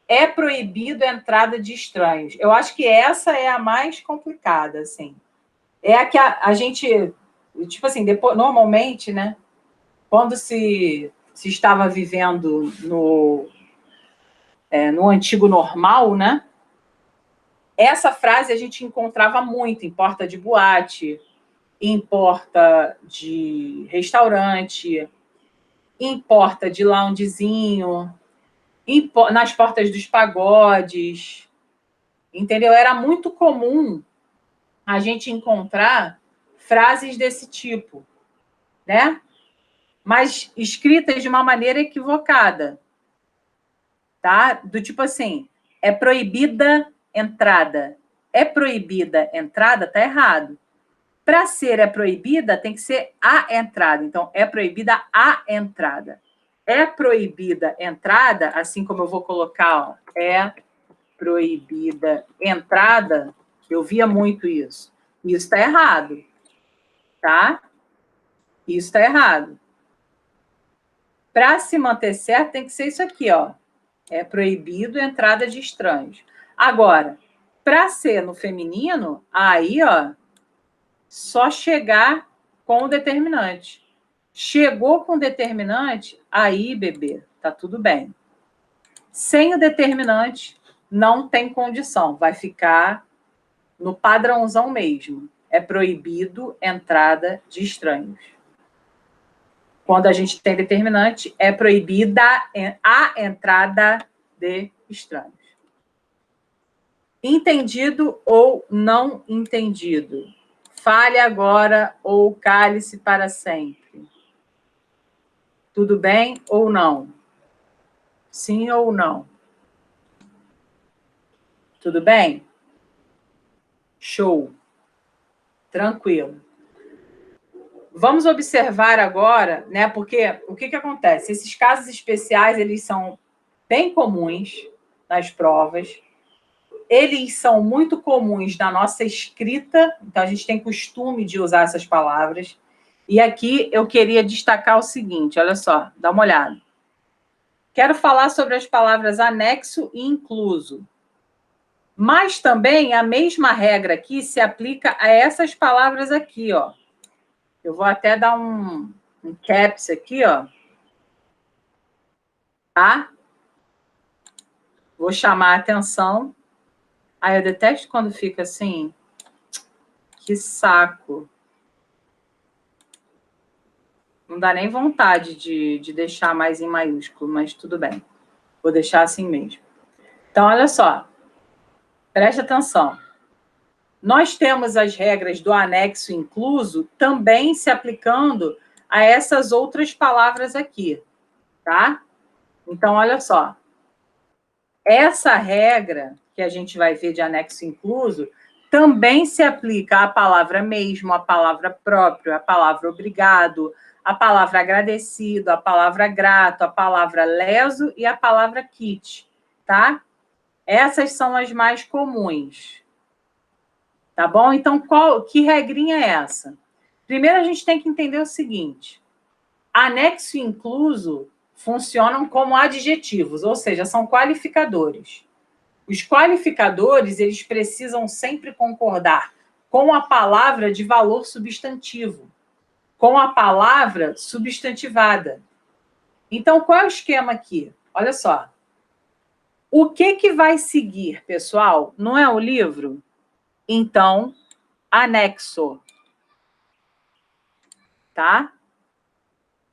é proibido a entrada de estranhos. Eu acho que essa é a mais complicada, assim. É a que a gente, tipo assim, depois, normalmente, né, quando se estava vivendo no antigo normal, né, essa frase a gente encontrava muito em porta de boate, em porta de restaurante, em porta de loungezinho, nas portas dos pagodes, entendeu? Era muito comum a gente encontrar frases desse tipo, né? Mas escritas de uma maneira equivocada, tá? Do tipo assim, é proibida entrada. É proibida entrada, tá errado. Para ser é proibida, tem que ser a entrada. Então, é proibida a entrada. É proibida entrada, assim como eu vou colocar, ó, é proibida entrada, eu via muito isso. Isso está errado, tá? Isso está errado. Para se manter certo, tem que ser isso aqui, ó. É proibido a entrada de estranhos. Agora, para ser no feminino, aí, ó, só chegar com o determinante. Chegou com o determinante, aí, bebê, tá tudo bem. Sem o determinante, não tem condição, vai ficar no padrãozão mesmo. É proibido entrada de estranhos. Quando a gente tem determinante, é proibida a entrada de estranhos. Entendido ou não entendido? Fale agora ou cale-se para sempre. Tudo bem ou não? Sim ou não? Tudo bem? Show. Tranquilo. Vamos observar agora, né? Porque o que acontece? Esses casos especiais, eles são bem comuns nas provas. Eles são muito comuns na nossa escrita, então a gente tem costume de usar essas palavras. E aqui eu queria destacar o seguinte, olha só, dá uma olhada. Quero falar sobre as palavras anexo e incluso. Mas também a mesma regra aqui se aplica a essas palavras aqui, ó. Eu vou até dar um caps aqui, ó. Tá? Vou chamar a atenção. Ai, eu detesto quando fica assim. Que saco. Não dá nem vontade de deixar mais em maiúsculo, mas tudo bem. Vou deixar assim mesmo. Então, olha só. Preste atenção. Nós temos as regras do anexo incluso também se aplicando a essas outras palavras aqui, tá? Então, olha só. Essa regra que a gente vai ver de anexo incluso também se aplica à palavra mesmo, à palavra próprio, à palavra obrigado, à palavra agradecido, à palavra grato, à palavra leso e à palavra kit, tá? Essas são as mais comuns. Tá bom? Então, que regrinha é essa? Primeiro, a gente tem que entender o seguinte. Anexo e incluso funcionam como adjetivos, ou seja, são qualificadores. Os qualificadores, eles precisam sempre concordar com a palavra de valor substantivo, com a palavra substantivada. Então, qual é o esquema aqui? Olha só. O que vai seguir, pessoal? Não é o livro? Então, anexo. Tá?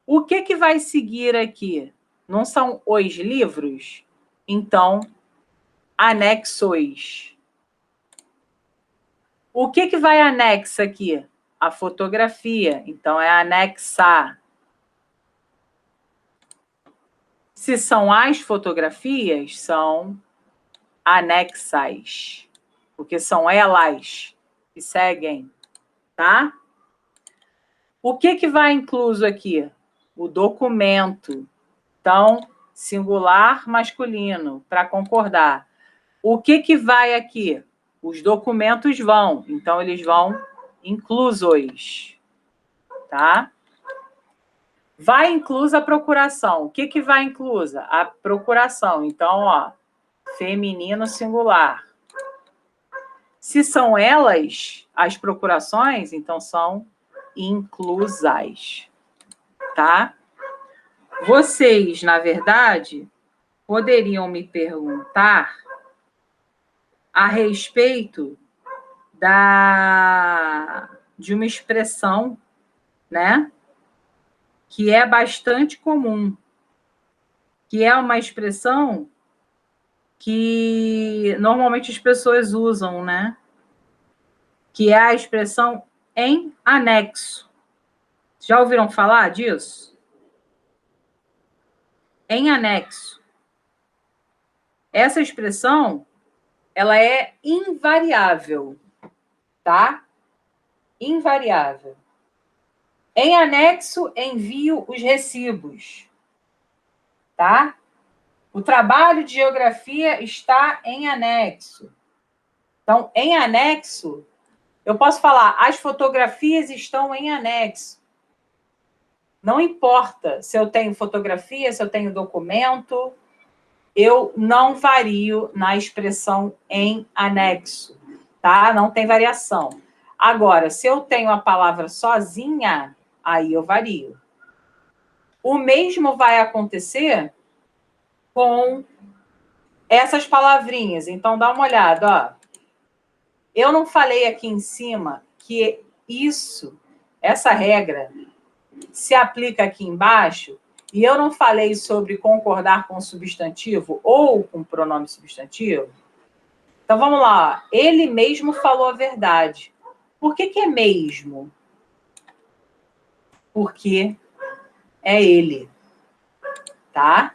O que vai seguir aqui? Não são os livros? Então, anexos. O que vai anexa aqui? A fotografia. Então, é anexar. Se são as fotografias, são anexas. Porque são elas que seguem, tá? O que vai incluso aqui? O documento. Então, singular masculino, para concordar. O que vai aqui? Os documentos vão, então eles vão inclusos, tá? Vai inclusa a procuração. O que vai inclusa? A procuração. Então, ó, feminino singular. Se são elas as procurações, então são inclusas, tá? Vocês, na verdade, poderiam me perguntar a respeito de uma expressão, né, que é bastante comum, que é uma expressão que normalmente as pessoas usam, né, que é a expressão em anexo. Já ouviram falar disso? Em anexo. Essa expressão, ela é invariável, tá? Invariável. Em anexo, envio os recibos, tá? O trabalho de geografia está em anexo. Então, em anexo, eu posso falar, as fotografias estão em anexo. Não importa se eu tenho fotografia, se eu tenho documento, eu não vario na expressão em anexo, tá? Não tem variação. Agora, se eu tenho a palavra sozinha, aí eu vario. O mesmo vai acontecer com essas palavrinhas. Então, dá uma olhada, ó. Eu não falei aqui em cima que essa regra, se aplica aqui embaixo, e eu não falei sobre concordar com o substantivo ou com o pronome substantivo? Então, vamos lá. Ele mesmo falou a verdade. Por que é mesmo? Porque é ele, tá?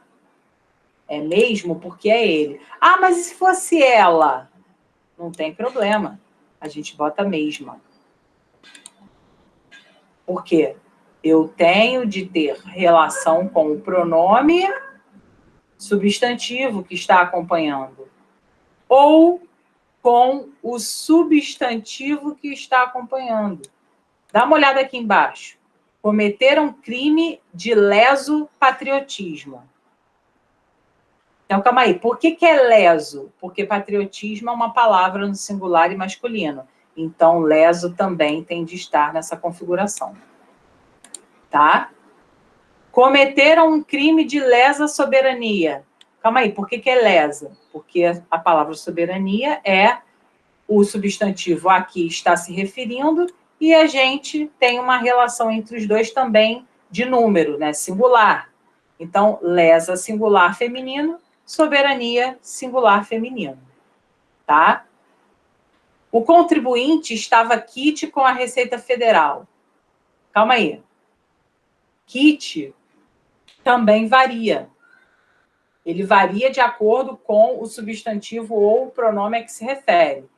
É mesmo porque é ele. Ah, mas e se fosse ela? Não tem problema. A gente bota mesma. Por quê? Eu tenho de ter relação com o pronome substantivo que está acompanhando. Ou com o substantivo que está acompanhando. Dá uma olhada aqui embaixo. Cometeram crime de leso patriotismo. Então, calma aí. Por que é leso? Porque patriotismo é uma palavra no singular e masculino. Então, leso também tem de estar nessa configuração. Tá? Cometeram um crime de lesa soberania. Calma aí. Por que é lesa? Porque a palavra soberania é o substantivo a que está se referindo e a gente tem uma relação entre os dois também de número, né? Singular. Então, lesa singular feminino, soberania singular feminino. Tá? O contribuinte estava quite com a Receita Federal. Calma aí. Quite também varia. Ele varia de acordo com o substantivo ou o pronome a que se refere.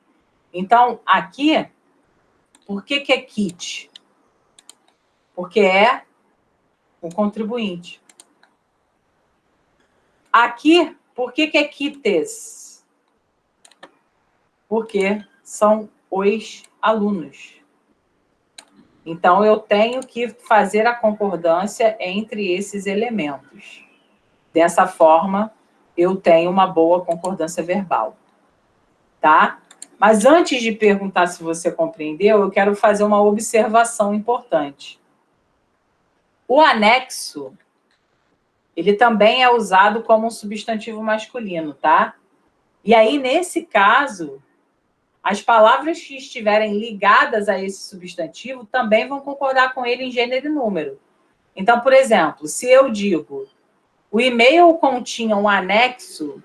Então, aqui, por que é quite? Porque é um contribuinte. Aqui, por que é quites? Porque são os alunos. Então, eu tenho que fazer a concordância entre esses elementos. Dessa forma, eu tenho uma boa concordância verbal. Tá? Mas antes de perguntar se você compreendeu, eu quero fazer uma observação importante. O anexo, ele também é usado como um substantivo masculino, tá? E aí, nesse caso, as palavras que estiverem ligadas a esse substantivo também vão concordar com ele em gênero e número. Então, por exemplo, se eu digo o e-mail continha um anexo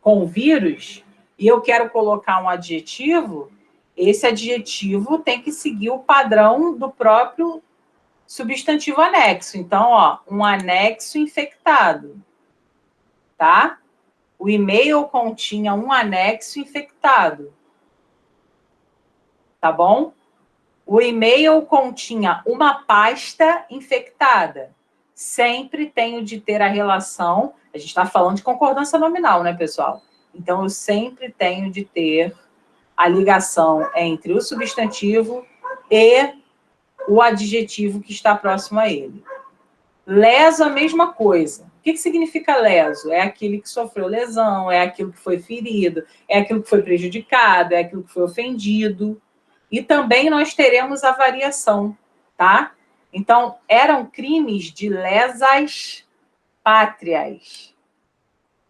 com vírus e eu quero colocar um adjetivo, esse adjetivo tem que seguir o padrão do próprio substantivo anexo. Então, ó, um anexo infectado, tá? O e-mail continha um anexo infectado. Tá bom? O e-mail continha uma pasta infectada. Sempre tenho de ter a relação... A gente está falando de concordância nominal, né, pessoal? Então, eu sempre tenho de ter a ligação entre o substantivo e o adjetivo que está próximo a ele. Leso, a mesma coisa. O que significa leso? É aquele que sofreu lesão, é aquilo que foi ferido, é aquilo que foi prejudicado, é aquilo que foi ofendido. E também nós teremos a variação, tá? Então, eram crimes de lesas pátrias.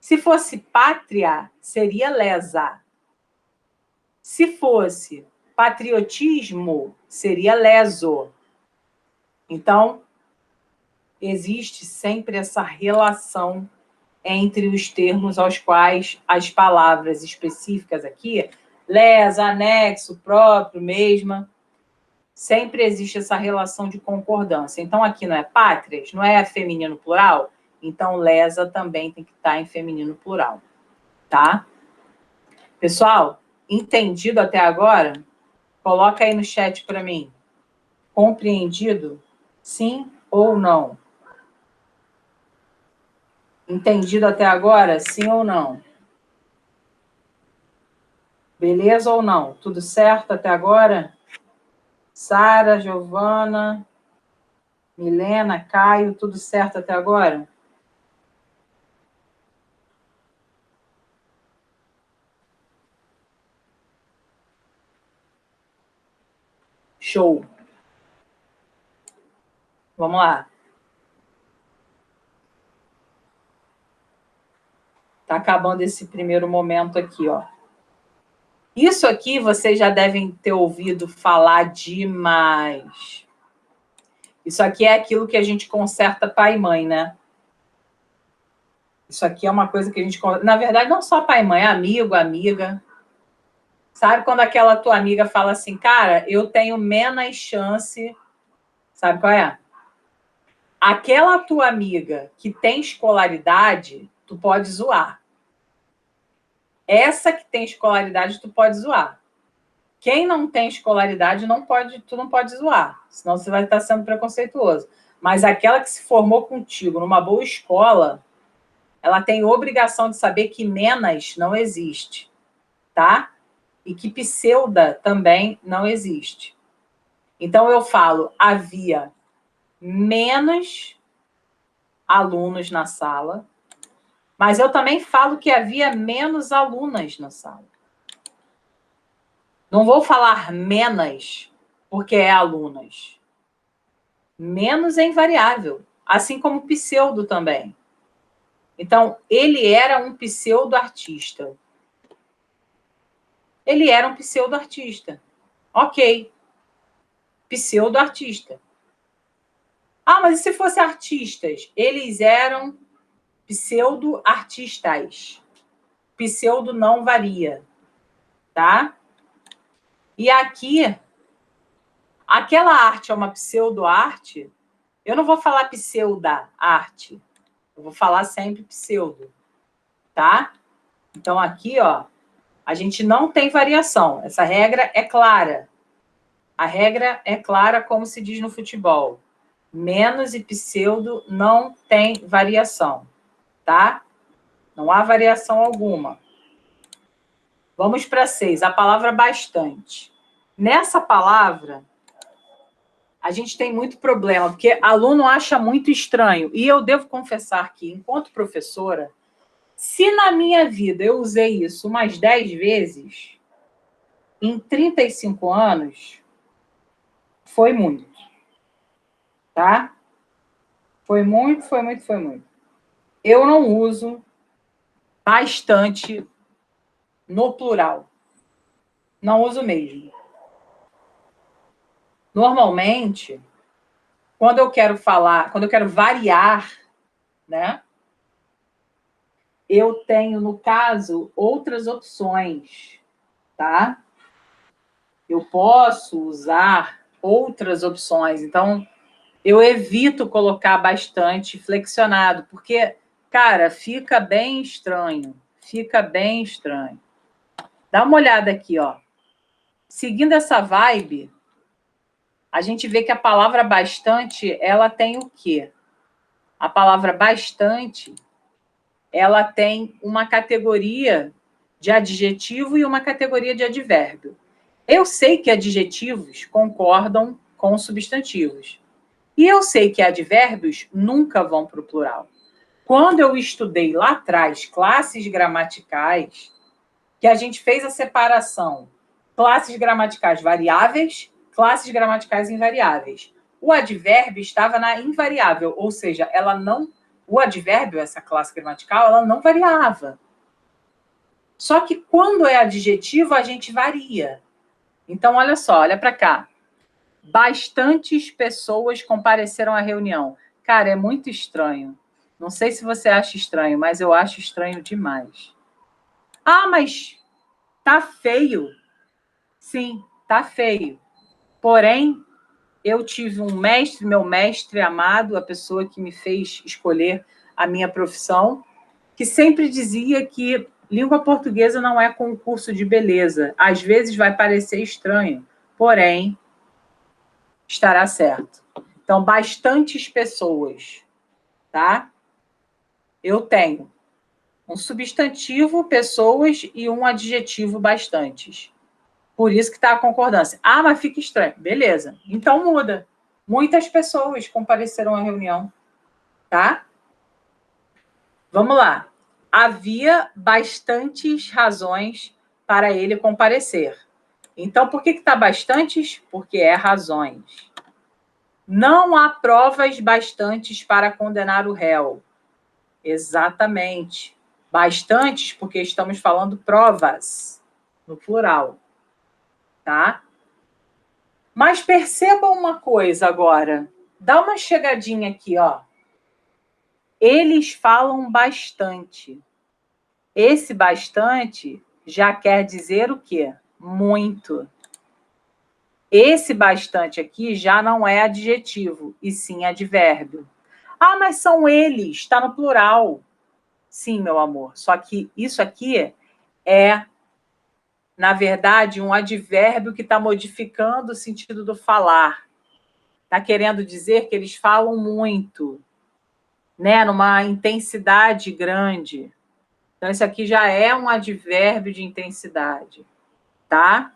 Se fosse pátria, seria lesa. Se fosse patriotismo, seria leso. Então, existe sempre essa relação entre os termos aos quais as palavras específicas aqui, lesa, anexo, próprio, mesma, sempre existe essa relação de concordância. Então, aqui não é pátrias, não é feminino plural, então lesa também tem que estar em feminino plural, tá? Pessoal, entendido até agora? Coloca aí no chat para mim. Compreendido? Sim ou não? Entendido até agora? Sim ou não? Beleza ou não? Tudo certo até agora? Sara, Giovana, Milena, Caio, tudo certo até agora? Show. Vamos lá. Tá acabando esse primeiro momento aqui, ó. Isso aqui vocês já devem ter ouvido falar demais. Isso aqui é aquilo que a gente conserta pai e mãe, né? Isso aqui é uma coisa que a gente... Na verdade, não só pai e mãe, amigo, amiga. Sabe quando aquela tua amiga fala assim, cara, eu tenho menos chance... Sabe qual é? Aquela tua amiga que tem escolaridade, tu pode zoar. Essa que tem escolaridade, tu pode zoar. Quem não tem escolaridade, tu não pode zoar, senão você vai estar sendo preconceituoso. Mas aquela que se formou contigo numa boa escola, ela tem obrigação de saber que menos não existe, tá? E que pseuda também não existe. Então, eu falo, havia menos alunos na sala, mas eu também falo que havia menos alunas na sala. Não vou falar menos, porque é alunas. Menos é invariável, assim como pseudo também. Então, ele era um pseudo-artista. Ele era um pseudo-artista. Ok. Pseudo-artista. Ah, mas e se fossem artistas? Eles eram pseudo-artistas. Pseudo não varia. Tá? E aqui, aquela arte é uma pseudo-arte. Eu não vou falar pseuda-arte. Eu vou falar sempre pseudo. Tá? Então, aqui, ó, a gente não tem variação. Essa regra é clara. A regra é clara, como se diz no futebol. Menos e pseudo não tem variação, tá? Não há variação alguma. Vamos para 6, a palavra bastante. Nessa palavra, a gente tem muito problema, porque aluno acha muito estranho. E eu devo confessar que, enquanto professora, se na minha vida eu usei isso umas 10 vezes, em 35 anos, foi muito. Tá? Foi muito, foi muito, foi muito. Eu não uso bastante no plural. Não uso mesmo. Normalmente, quando eu quero falar, quando eu quero variar, né? Eu tenho, no caso, outras opções, tá? Eu posso usar outras opções. Então, eu evito colocar bastante flexionado, porque, cara, fica bem estranho. Fica bem estranho. Dá uma olhada aqui, ó. Seguindo essa vibe, a gente vê que a palavra bastante, ela tem o quê? A palavra bastante, ela tem uma categoria de adjetivo e uma categoria de advérbio. Eu sei que adjetivos concordam com substantivos. E eu sei que advérbios nunca vão para o plural. Quando eu estudei lá atrás classes gramaticais, que a gente fez a separação classes gramaticais variáveis, classes gramaticais invariáveis. O advérbio estava na invariável, ou seja, o advérbio, essa classe gramatical, ela não variava. Só que quando é adjetivo, a gente varia. Então, olha só, olha para cá. Bastantes pessoas compareceram à reunião. Cara, é muito estranho. Não sei se você acha estranho, mas eu acho estranho demais. Ah, mas tá feio. Sim, tá feio. Porém, eu tive um mestre, meu mestre amado, a pessoa que me fez escolher a minha profissão, que sempre dizia que língua portuguesa não é concurso de beleza. Às vezes vai parecer estranho, porém, estará certo. Então, bastantes pessoas, tá? Eu tenho um substantivo, pessoas, e um adjetivo, bastantes. Por isso que está a concordância. Ah, mas fica estranho. Beleza. Então muda. Muitas pessoas compareceram à reunião. Tá? Vamos lá. Havia bastantes razões para ele comparecer. Então, por que está bastantes? Porque é razões. Não há provas bastantes para condenar o réu. Exatamente. Bastantes, porque estamos falando provas, no plural. Tá? Mas perceba uma coisa agora. Dá uma chegadinha aqui, ó. Eles falam bastante. Esse bastante já quer dizer o quê? Muito. Esse bastante aqui já não é adjetivo, e sim advérbio. Ah, mas são eles, está no plural. Sim, meu amor, só que isso aqui é, na verdade, um advérbio que está modificando o sentido do falar. Está querendo dizer que eles falam muito, né, numa intensidade grande. Então, isso aqui já é um advérbio de intensidade, tá?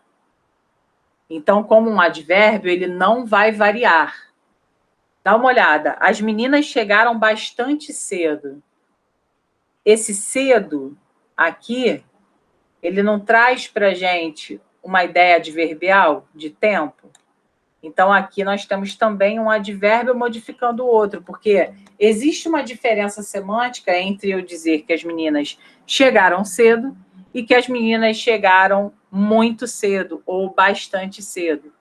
Então, como um advérbio, ele não vai variar. Dá uma olhada. As meninas chegaram bastante cedo. Esse cedo aqui, ele não traz para a gente uma ideia adverbial de tempo? Então, aqui nós temos também um advérbio modificando o outro, porque existe uma diferença semântica entre eu dizer que as meninas chegaram cedo e que as meninas chegaram muito cedo ou bastante cedo,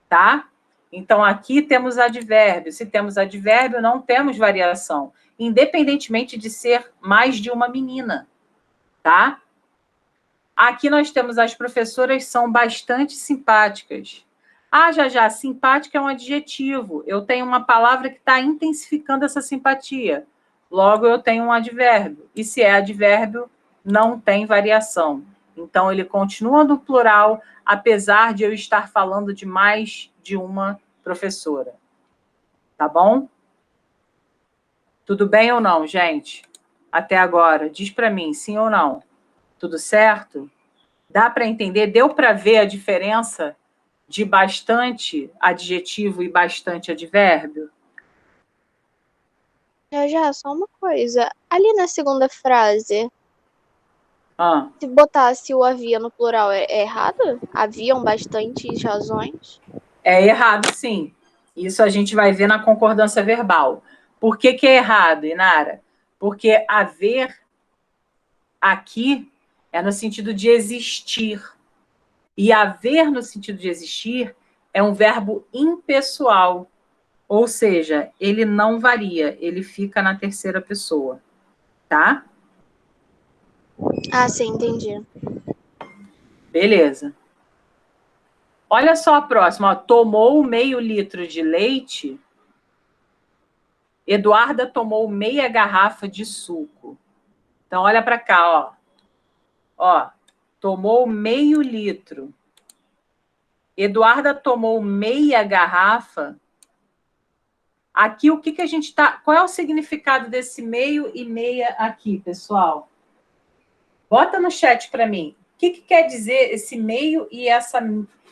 tá? Então, aqui temos advérbio. Se temos advérbio, não temos variação, independentemente de ser mais de uma menina, tá? Aqui nós temos as professoras são bastante simpáticas. Ah, já, simpática é um adjetivo. Eu tenho uma palavra que está intensificando essa simpatia. Logo, eu tenho um advérbio. E se é advérbio, não tem variação. Então, ele continua no plural, apesar de eu estar falando de mais de uma professora. Tá bom? Tudo bem ou não, gente? Até agora. Diz para mim, sim ou não. Tudo certo? Dá para entender? Deu para ver a diferença de bastante adjetivo e bastante advérbio? Já, só uma coisa. Ali na segunda frase, Ah, se botasse o havia no plural, é errado? Haviam bastantes razões? é errado, sim. Isso a gente vai ver na concordância verbal. Por que é errado, Inara? Porque haver aqui é no sentido de existir. E haver no sentido de existir é um verbo impessoal. Ou seja, ele não varia, ele fica na terceira pessoa, tá? Ah, sim, entendi. Beleza. Olha só a próxima. Ó. Tomou meio litro de leite. Eduarda tomou meia garrafa de suco. Então, olha para cá, ó. Tomou meio litro. Eduarda tomou meia garrafa. Aqui, o que a gente está... Qual é o significado desse meio e meia aqui, pessoal? Bota no chat para mim. O que quer dizer esse meio e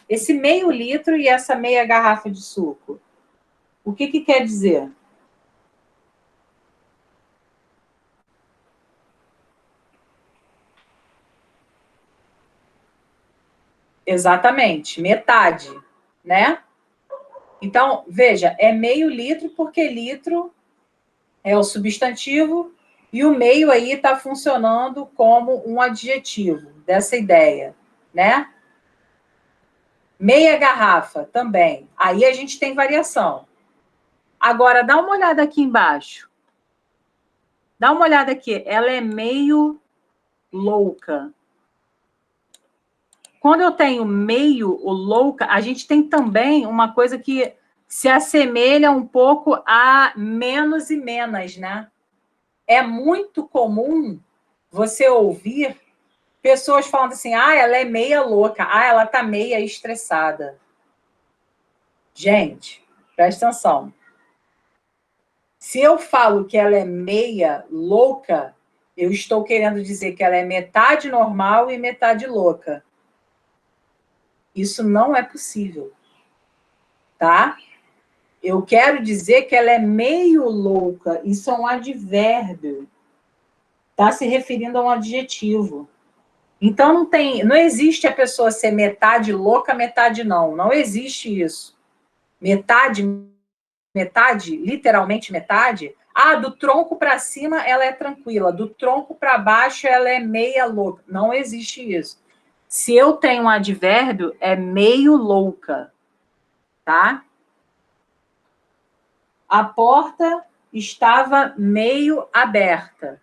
esse meio litro e essa meia garrafa de suco? O que quer dizer? Exatamente, metade, né? Então, veja, é meio litro porque litro é o substantivo e o meio aí está funcionando como um adjetivo dessa ideia, né? Meia garrafa também. Aí a gente tem variação. Agora, dá uma olhada aqui embaixo. Dá uma olhada aqui. Ela é meio louca. Quando eu tenho meio ou louca, a gente tem também uma coisa que se assemelha um pouco a menos e menos, né? É muito comum você ouvir pessoas falando assim, ah, ela é meia louca, ah, ela tá meia estressada. Gente, presta atenção. Se eu falo que ela é meia louca, eu estou querendo dizer que ela é metade normal e metade louca. Isso não é possível, tá? Eu quero dizer que ela é meio louca. Isso é um advérbio. Está se referindo a um adjetivo. Então, não existe a pessoa ser metade louca, metade não. Não existe isso. Metade, literalmente metade. Ah, do tronco para cima ela é tranquila, do tronco para baixo ela é meia louca. Não existe isso. Se eu tenho um advérbio, é meio louca, tá? A porta estava meio aberta.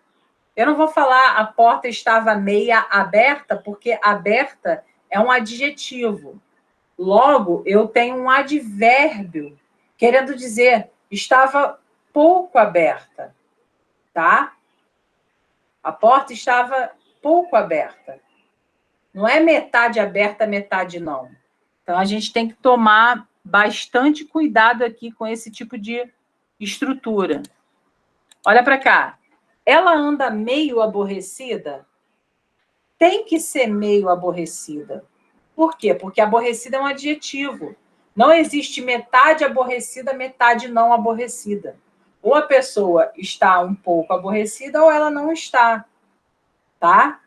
Eu não vou falar a porta estava meia aberta, porque aberta é um adjetivo. Logo, eu tenho um advérbio, querendo dizer, estava pouco aberta, tá? A porta estava pouco aberta. Não é metade aberta, metade não. Então, a gente tem que tomar bastante cuidado aqui com esse tipo de estrutura. Olha para cá. Ela anda meio aborrecida? Tem que ser meio aborrecida. Por quê? Porque aborrecida é um adjetivo. Não existe metade aborrecida, metade não aborrecida. Ou a pessoa está um pouco aborrecida ou ela não está, tá?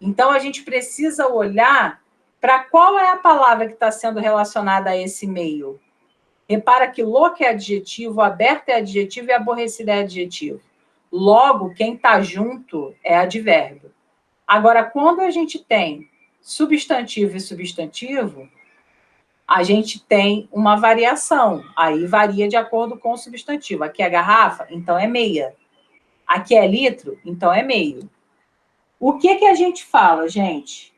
Então, a gente precisa olhar para qual é a palavra que está sendo relacionada a esse meio. Repara que louca é adjetivo, aberta é adjetivo e aborrecida é adjetivo. Logo, quem está junto é advérbio. Agora, quando a gente tem substantivo e substantivo, a gente tem uma variação. Aí varia de acordo com o substantivo. Aqui é garrafa, então é meia. Aqui é litro, então é meio. O que a gente fala, gente?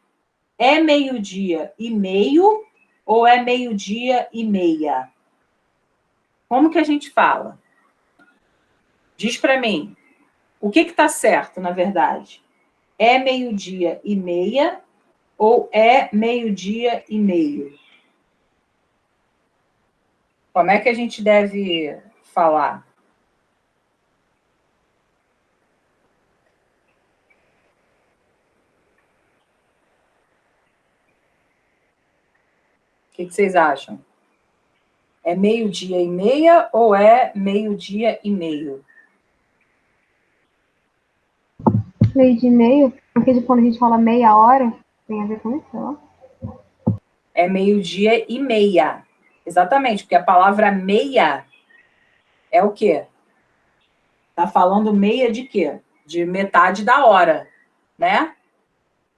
É meio-dia e meio ou é meio-dia e meia? Como que a gente fala? Diz para mim. O que está certo, na verdade? É meio-dia e meia ou é meio-dia e meio? Como é que a gente deve falar? O que vocês acham? É meio-dia e meia ou é meio-dia e meio? Meio de meio, porque quando a gente fala meia hora, tem a ver com isso, ó. É meio-dia e meia. Exatamente, porque a palavra meia é o quê? Está falando meia de quê? De metade da hora, né?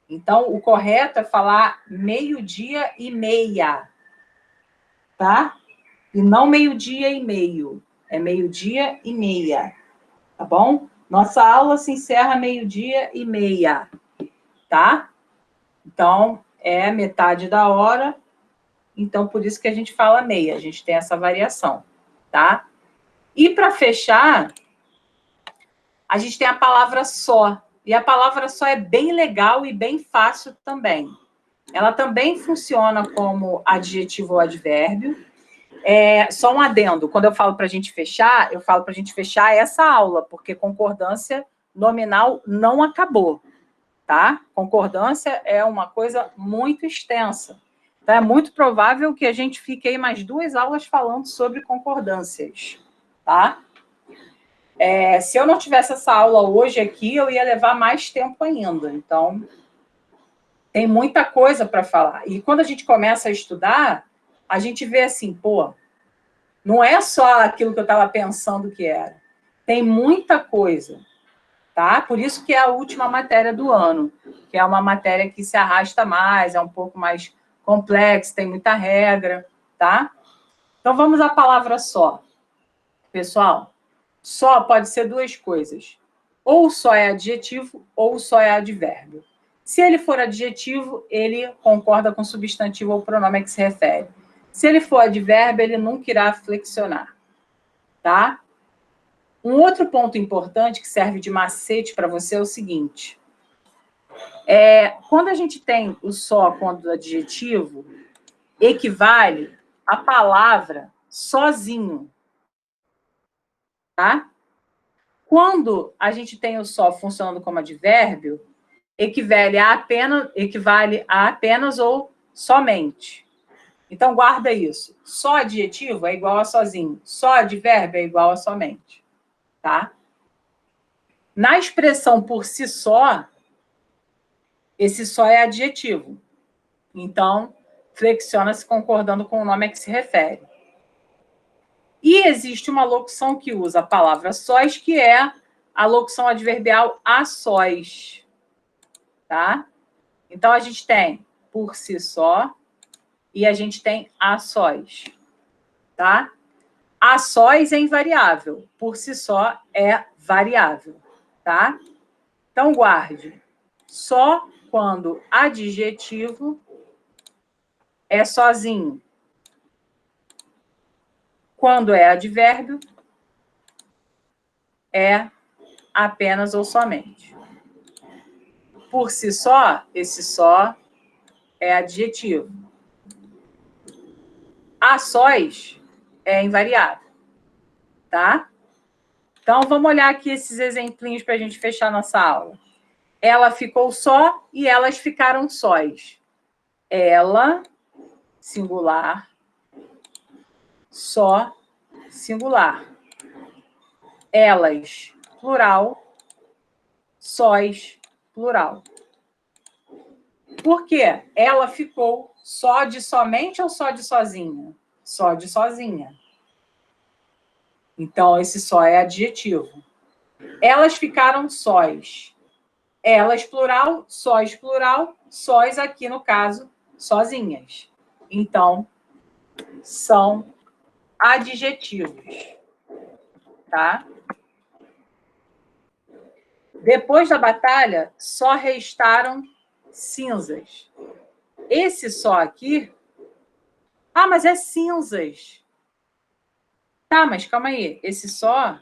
Então, o correto é falar meio-dia e meia, tá? E não meio-dia e meio. É meio-dia e meia, tá bom? Nossa aula se encerra meio-dia e meia, tá? Então, é metade da hora. Então, por isso que a gente fala meia. A gente tem essa variação, tá? E para fechar, a gente tem a palavra só. E a palavra só é bem legal e bem fácil também. Ela também funciona como adjetivo ou advérbio. Só um adendo. Quando eu falo para a gente fechar, eu falo para a gente fechar essa aula, porque concordância nominal não acabou, tá? Concordância é uma coisa muito extensa. Então, é muito provável que a gente fique aí mais 2 aulas falando sobre concordâncias, tá? Se eu não tivesse essa aula hoje aqui, eu ia levar mais tempo ainda. Então, tem muita coisa para falar. E quando a gente começa a estudar, a gente vê assim, pô, não é só aquilo que eu estava pensando que era. Tem muita coisa, tá? Por isso que é a última matéria do ano, que é uma matéria que se arrasta mais, é um pouco mais complexa, tem muita regra, tá? Então, vamos à palavra só. Pessoal, só pode ser 2 coisas. Ou só é adjetivo, ou só é advérbio. Se ele for adjetivo, ele concorda com substantivo ou pronome a que se refere. Se ele for advérbio, ele nunca irá flexionar, tá? Um outro ponto importante que serve de macete para você é o seguinte. Quando a gente tem o só quando adjetivo, equivale a palavra sozinho, tá? Quando a gente tem o só funcionando como advérbio, equivale a apenas ou somente. Então, guarda isso. Só adjetivo é igual a sozinho. Só advérbio é igual a somente. Tá? Na expressão por si só, esse só é adjetivo. Então, flexiona-se concordando com o nome a que se refere. E existe uma locução que usa a palavra sós, que é a locução adverbial a sós. Tá? Então, a gente tem por si só e a gente tem a sós. Tá? A sós é invariável, por si só é variável, tá? Então, guarde. Só quando adjetivo é sozinho. Quando é advérbio, é apenas ou somente. Por si só, esse só é adjetivo. A sós é invariável, tá? Então, vamos olhar aqui esses exemplinhos para a gente fechar nossa aula. Ela ficou só e elas ficaram sós. Ela, singular, só, singular. Elas, plural, sós, plural. Por quê? Ela ficou só de somente ou só de sozinha? Só de sozinha. Então, esse só é adjetivo. Elas ficaram sós. Elas, plural, sós aqui, no caso, sozinhas. Então, são adjetivos. Tá? Depois da batalha, só restaram cinzas. Esse só aqui... Ah, mas é cinzas. Tá, mas calma aí. Esse só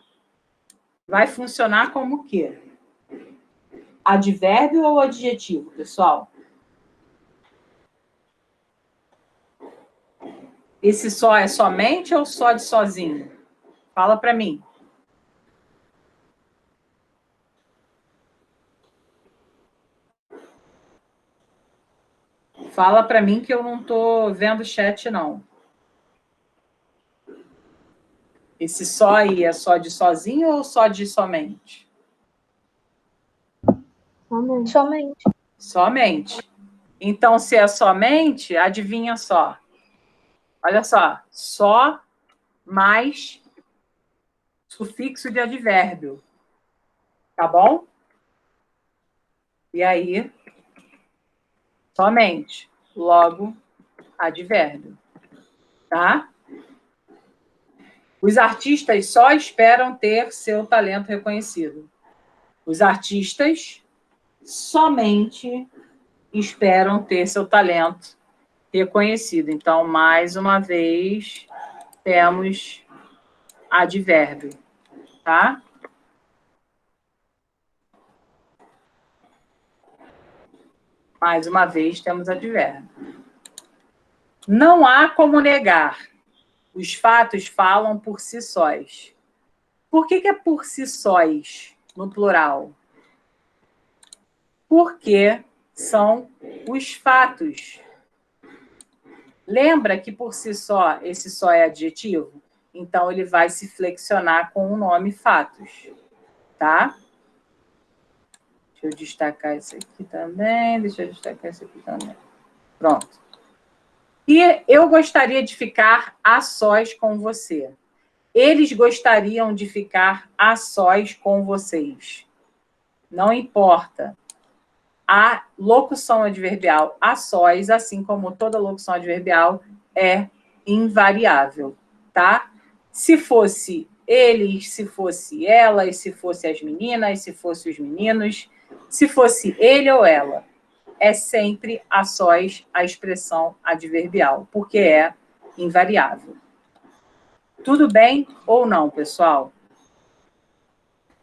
vai funcionar como o quê? Advérbio ou adjetivo, pessoal? Esse só é somente ou só de sozinho? Fala para mim. Fala para mim que eu não estou vendo o chat, não. Esse só aí é só de sozinho ou só de somente? Somente. Somente. Então, se é somente, adivinha só. Olha só mais sufixo de advérbio. Tá bom? E aí, somente. Logo, advérbio. Tá? Os artistas só esperam ter seu talento reconhecido. Os artistas somente esperam ter seu talento reconhecido. Então, mais uma vez, temos advérbio, tá? Mais uma vez, temos advérbio. Não há como negar. Os fatos falam por si sós. Por que é por si sós, no plural? Porque são os fatos. Lembra que por si só, esse só é adjetivo? Então, ele vai se flexionar com o nome fatos, tá? Deixa eu destacar isso aqui também. Pronto. E eu gostaria de ficar a sós com você. Eles gostariam de ficar a sós com vocês. Não importa. A locução adverbial a sós, assim como toda locução adverbial, é invariável, tá? Se fosse eles, se fosse elas, se fosse as meninas, se fosse os meninos, se fosse ele ou ela, é sempre a sós a expressão adverbial, porque é invariável. Tudo bem ou não, pessoal?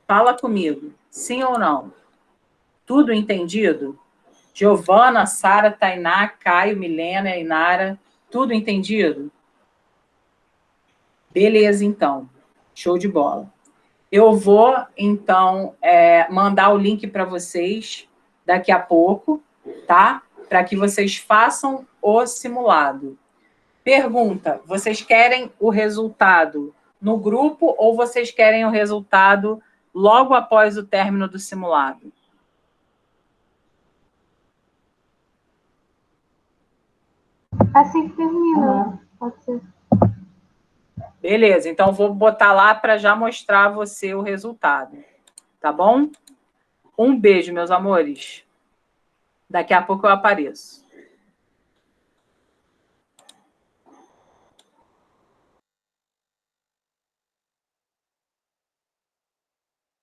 Fala comigo, sim ou não? Tudo entendido? Giovana, Sara, Tainá, Caio, Milena, Inara, tudo entendido? Beleza, então. Show de bola. Eu vou, então, mandar o link para vocês daqui a pouco, tá? Para que vocês façam o simulado. Pergunta, vocês querem o resultado no grupo ou vocês querem o resultado logo após o término do simulado? Assim que termina. Pode ser. Beleza, então vou botar lá para já mostrar a você o resultado. Tá bom? Um beijo, meus amores. Daqui a pouco eu apareço.